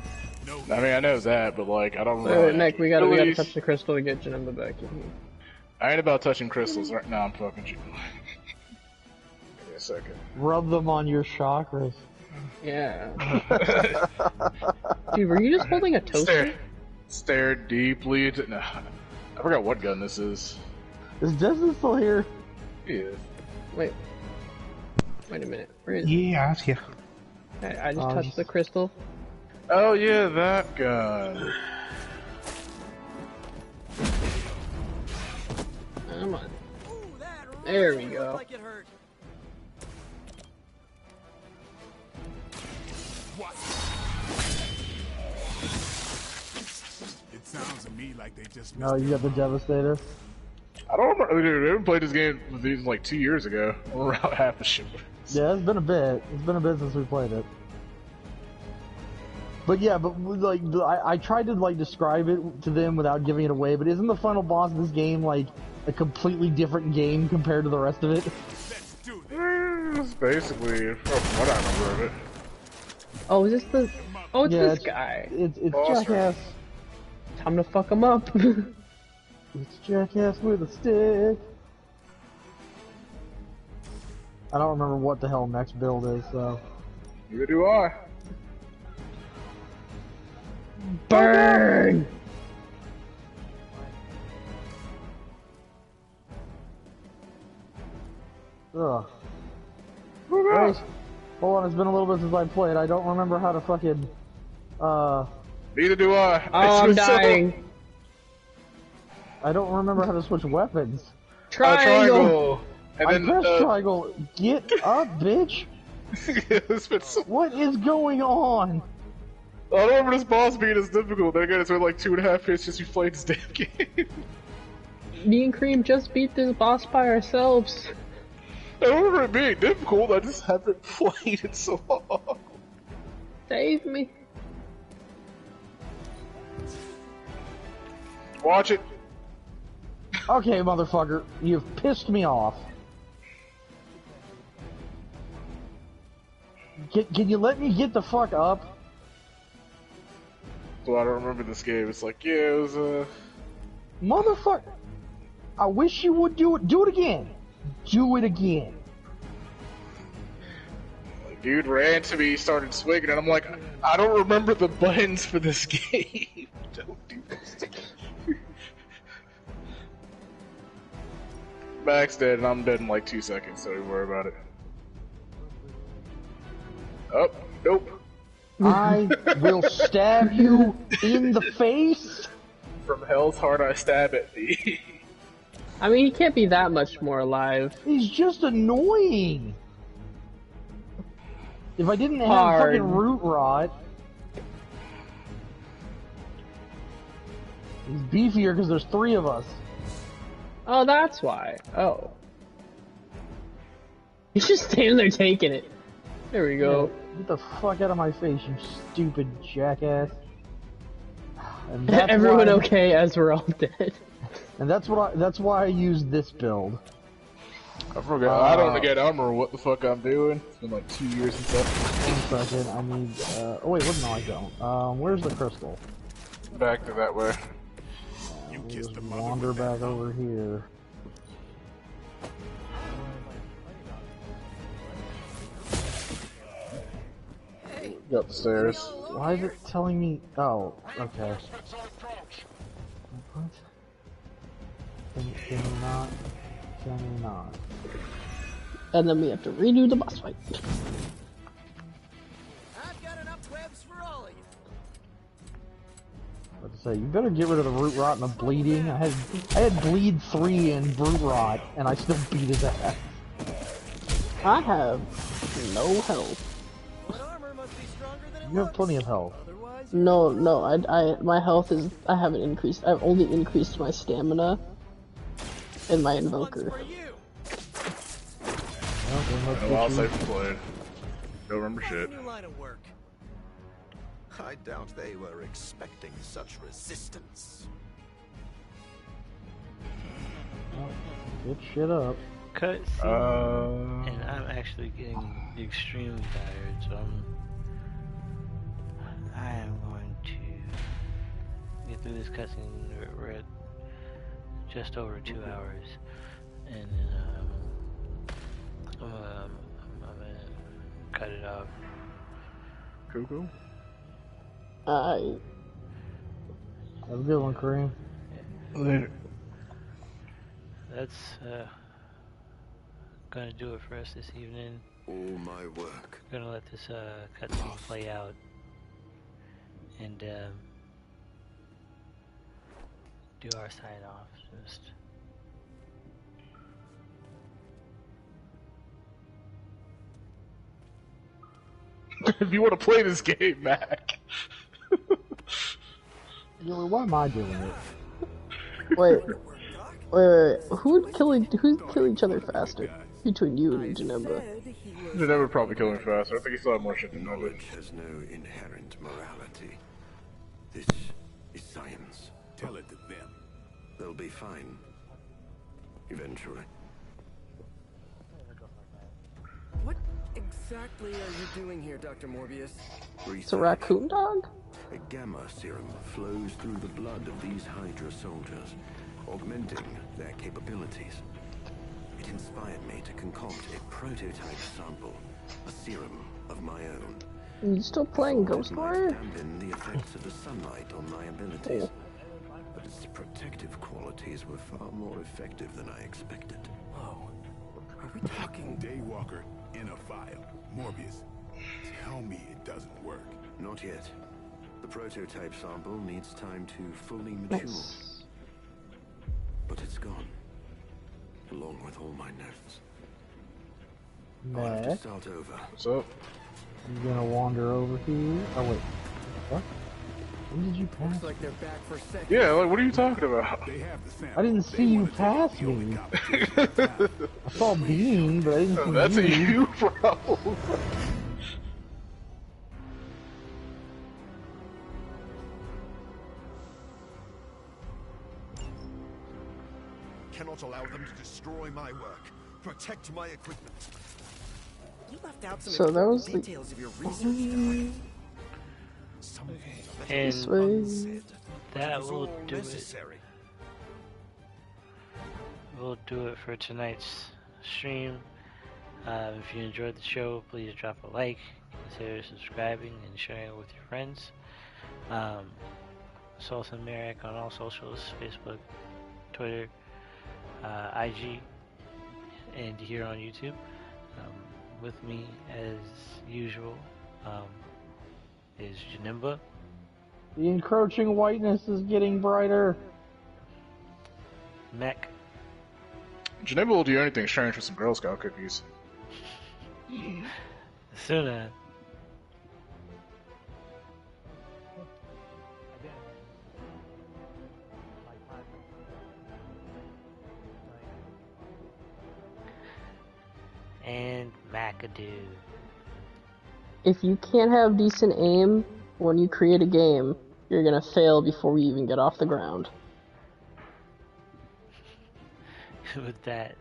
I mean, I know that, but like, I don't remember. Wait, Mech, we gotta touch the crystal to get Janemba back in here. I ain't about touching crystals right now. I'm fucking you. Give me a second. Rub them on your chakras. Yeah. Dude, were you just holding a toaster? Stare deeply into. No, I forgot what gun this is. Is Desmond still here? He is. Wait a minute. Where is Yeah, I was here. I just touched the crystal. Oh yeah, that gun. Come on. There we go. It sounds to me like they just. No, you got the Devastator. I don't remember. Dude, we haven't played this game even like 2 years ago. Around half the shit. Yeah, it's been a bit. It's been a bit since we played it. But yeah, but like I tried to like describe it to them without giving it away. But isn't the final boss of this game like a completely different game compared to the rest of it? It's basically from what I remember of it. Oh, is this the? Oh, it's this guy. It's Jackass. Time to fuck him up. It's Jackass with a stick. I don't remember what the hell next build is, so. Neither do I. Burn! Ugh. Wait, hold on, it's been a little bit since I played. I don't remember how to fucking, Neither do I. Oh, I'm dying. I don't remember how to switch weapons. Triangle! And I then, pressed triangle. Get up, bitch! What is going on? I don't remember this boss being as difficult. Then again, it's been like 2.5 years since we played this damn game. Me and Cream just beat this boss by ourselves. I don't remember it being difficult. I just haven't played it so long. Save me. Watch it. Okay, motherfucker, you've pissed me off. Can you let me get the fuck up? So I don't remember this game. It's like, yeah, it was Motherfucker! I wish you would do it. Do it again. Do it again. Dude ran to me, started swinging, and I'm like, I don't remember the buttons for this game. Don't do this to me. Max dead, and I'm dead in like 2 seconds, so don't worry about it. Oh, nope. I will stab you in the face. From hell's heart I stab at thee. I mean, he can't be that much more alive. He's just annoying. If I didn't have fucking root rot. He's beefier because there's 3 of us. Oh, that's why. Oh. He's just standing there taking it. There we go. Yeah, get the fuck out of my face, you stupid jackass. And everyone okay as we're all dead. And that's why I use this build. I forgot. I don't get armor. What the fuck I'm doing? It's been like 2 years since that. 1 second. I need. Oh wait, what? No, I don't. Where's the crystal? Back to that way. You kissed the wander back over here. Up the stairs. Why is it telling me? Oh, okay. What? Can you not? Can you not? And then we have to redo the boss fight. I've got enough webs for all of you. Let's say you better get rid of the root rot and the bleeding. I had bleed 3 and root rot, and I still beat his ass. I have no health. You have plenty of health. No, my health is, I haven't increased. I've only increased my stamina and my invoker. I'll say played. Don't remember shit. I doubt they were expecting such resistance. Get shit up. Cutscene. And I'm actually getting extremely tired, so I am going to get through this cutscene. We're at just over 2 hours, and then I'm gonna cut it off. Cool. Have a good one, Kareem. Later. That's gonna do it for us this evening. All my work. Gonna let this cutscene play out, and do our sign off. Just. If you want to play this game, Mac. Why am I doing it? Wait. Who'd kill each other faster between you and Janemba? Janemba would probably kill him faster. I think he still had more shit than knowledge. Has no inherent morality. This is science. Tell it to them. They'll be fine. Eventually. What exactly are you doing here, Dr. Morbius? It's a raccoon dog? A gamma serum flows through the blood of these Hydra soldiers, augmenting their capabilities. It inspired me to concoct a prototype sample, a serum of my own. Are you still playing Ghostwire? Dampen the effects of the sunlight on my abilities. But its protective qualities were far more effective than I expected. Whoa. Are we talking Daywalker in a vial? Morbius, tell me it doesn't work. Not yet. The prototype sample needs time to fully mature. Nice. But it's gone. Along with all my notes. Mac? I'll have to start over. What's up? You gonna wander over here? Oh wait. What? When did you pass? Looks like they're back for second. Yeah, like, what are you talking about? I didn't see you pass me. I saw Bean, but I didn't see That's you. a you problem. Cannot allow them to destroy my work. Protect my equipment. You left out some So that was details of your research. And This way. that will do it. We'll do it for tonight's stream. If you enjoyed the show, please drop a like, consider subscribing and sharing it with your friends. SoulSymPlays on all socials, Facebook, Twitter, IG, and here on YouTube. With me, as usual, is Janemba. The encroaching whiteness is getting brighter. MEK. Janemba will do anything strange for some Girl Scout cookies. Suna. And McAdoo. If you can't have decent aim when you create a game, you're gonna fail before we even get off the ground. With that,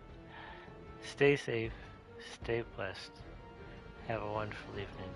stay safe, stay blessed, have a wonderful evening.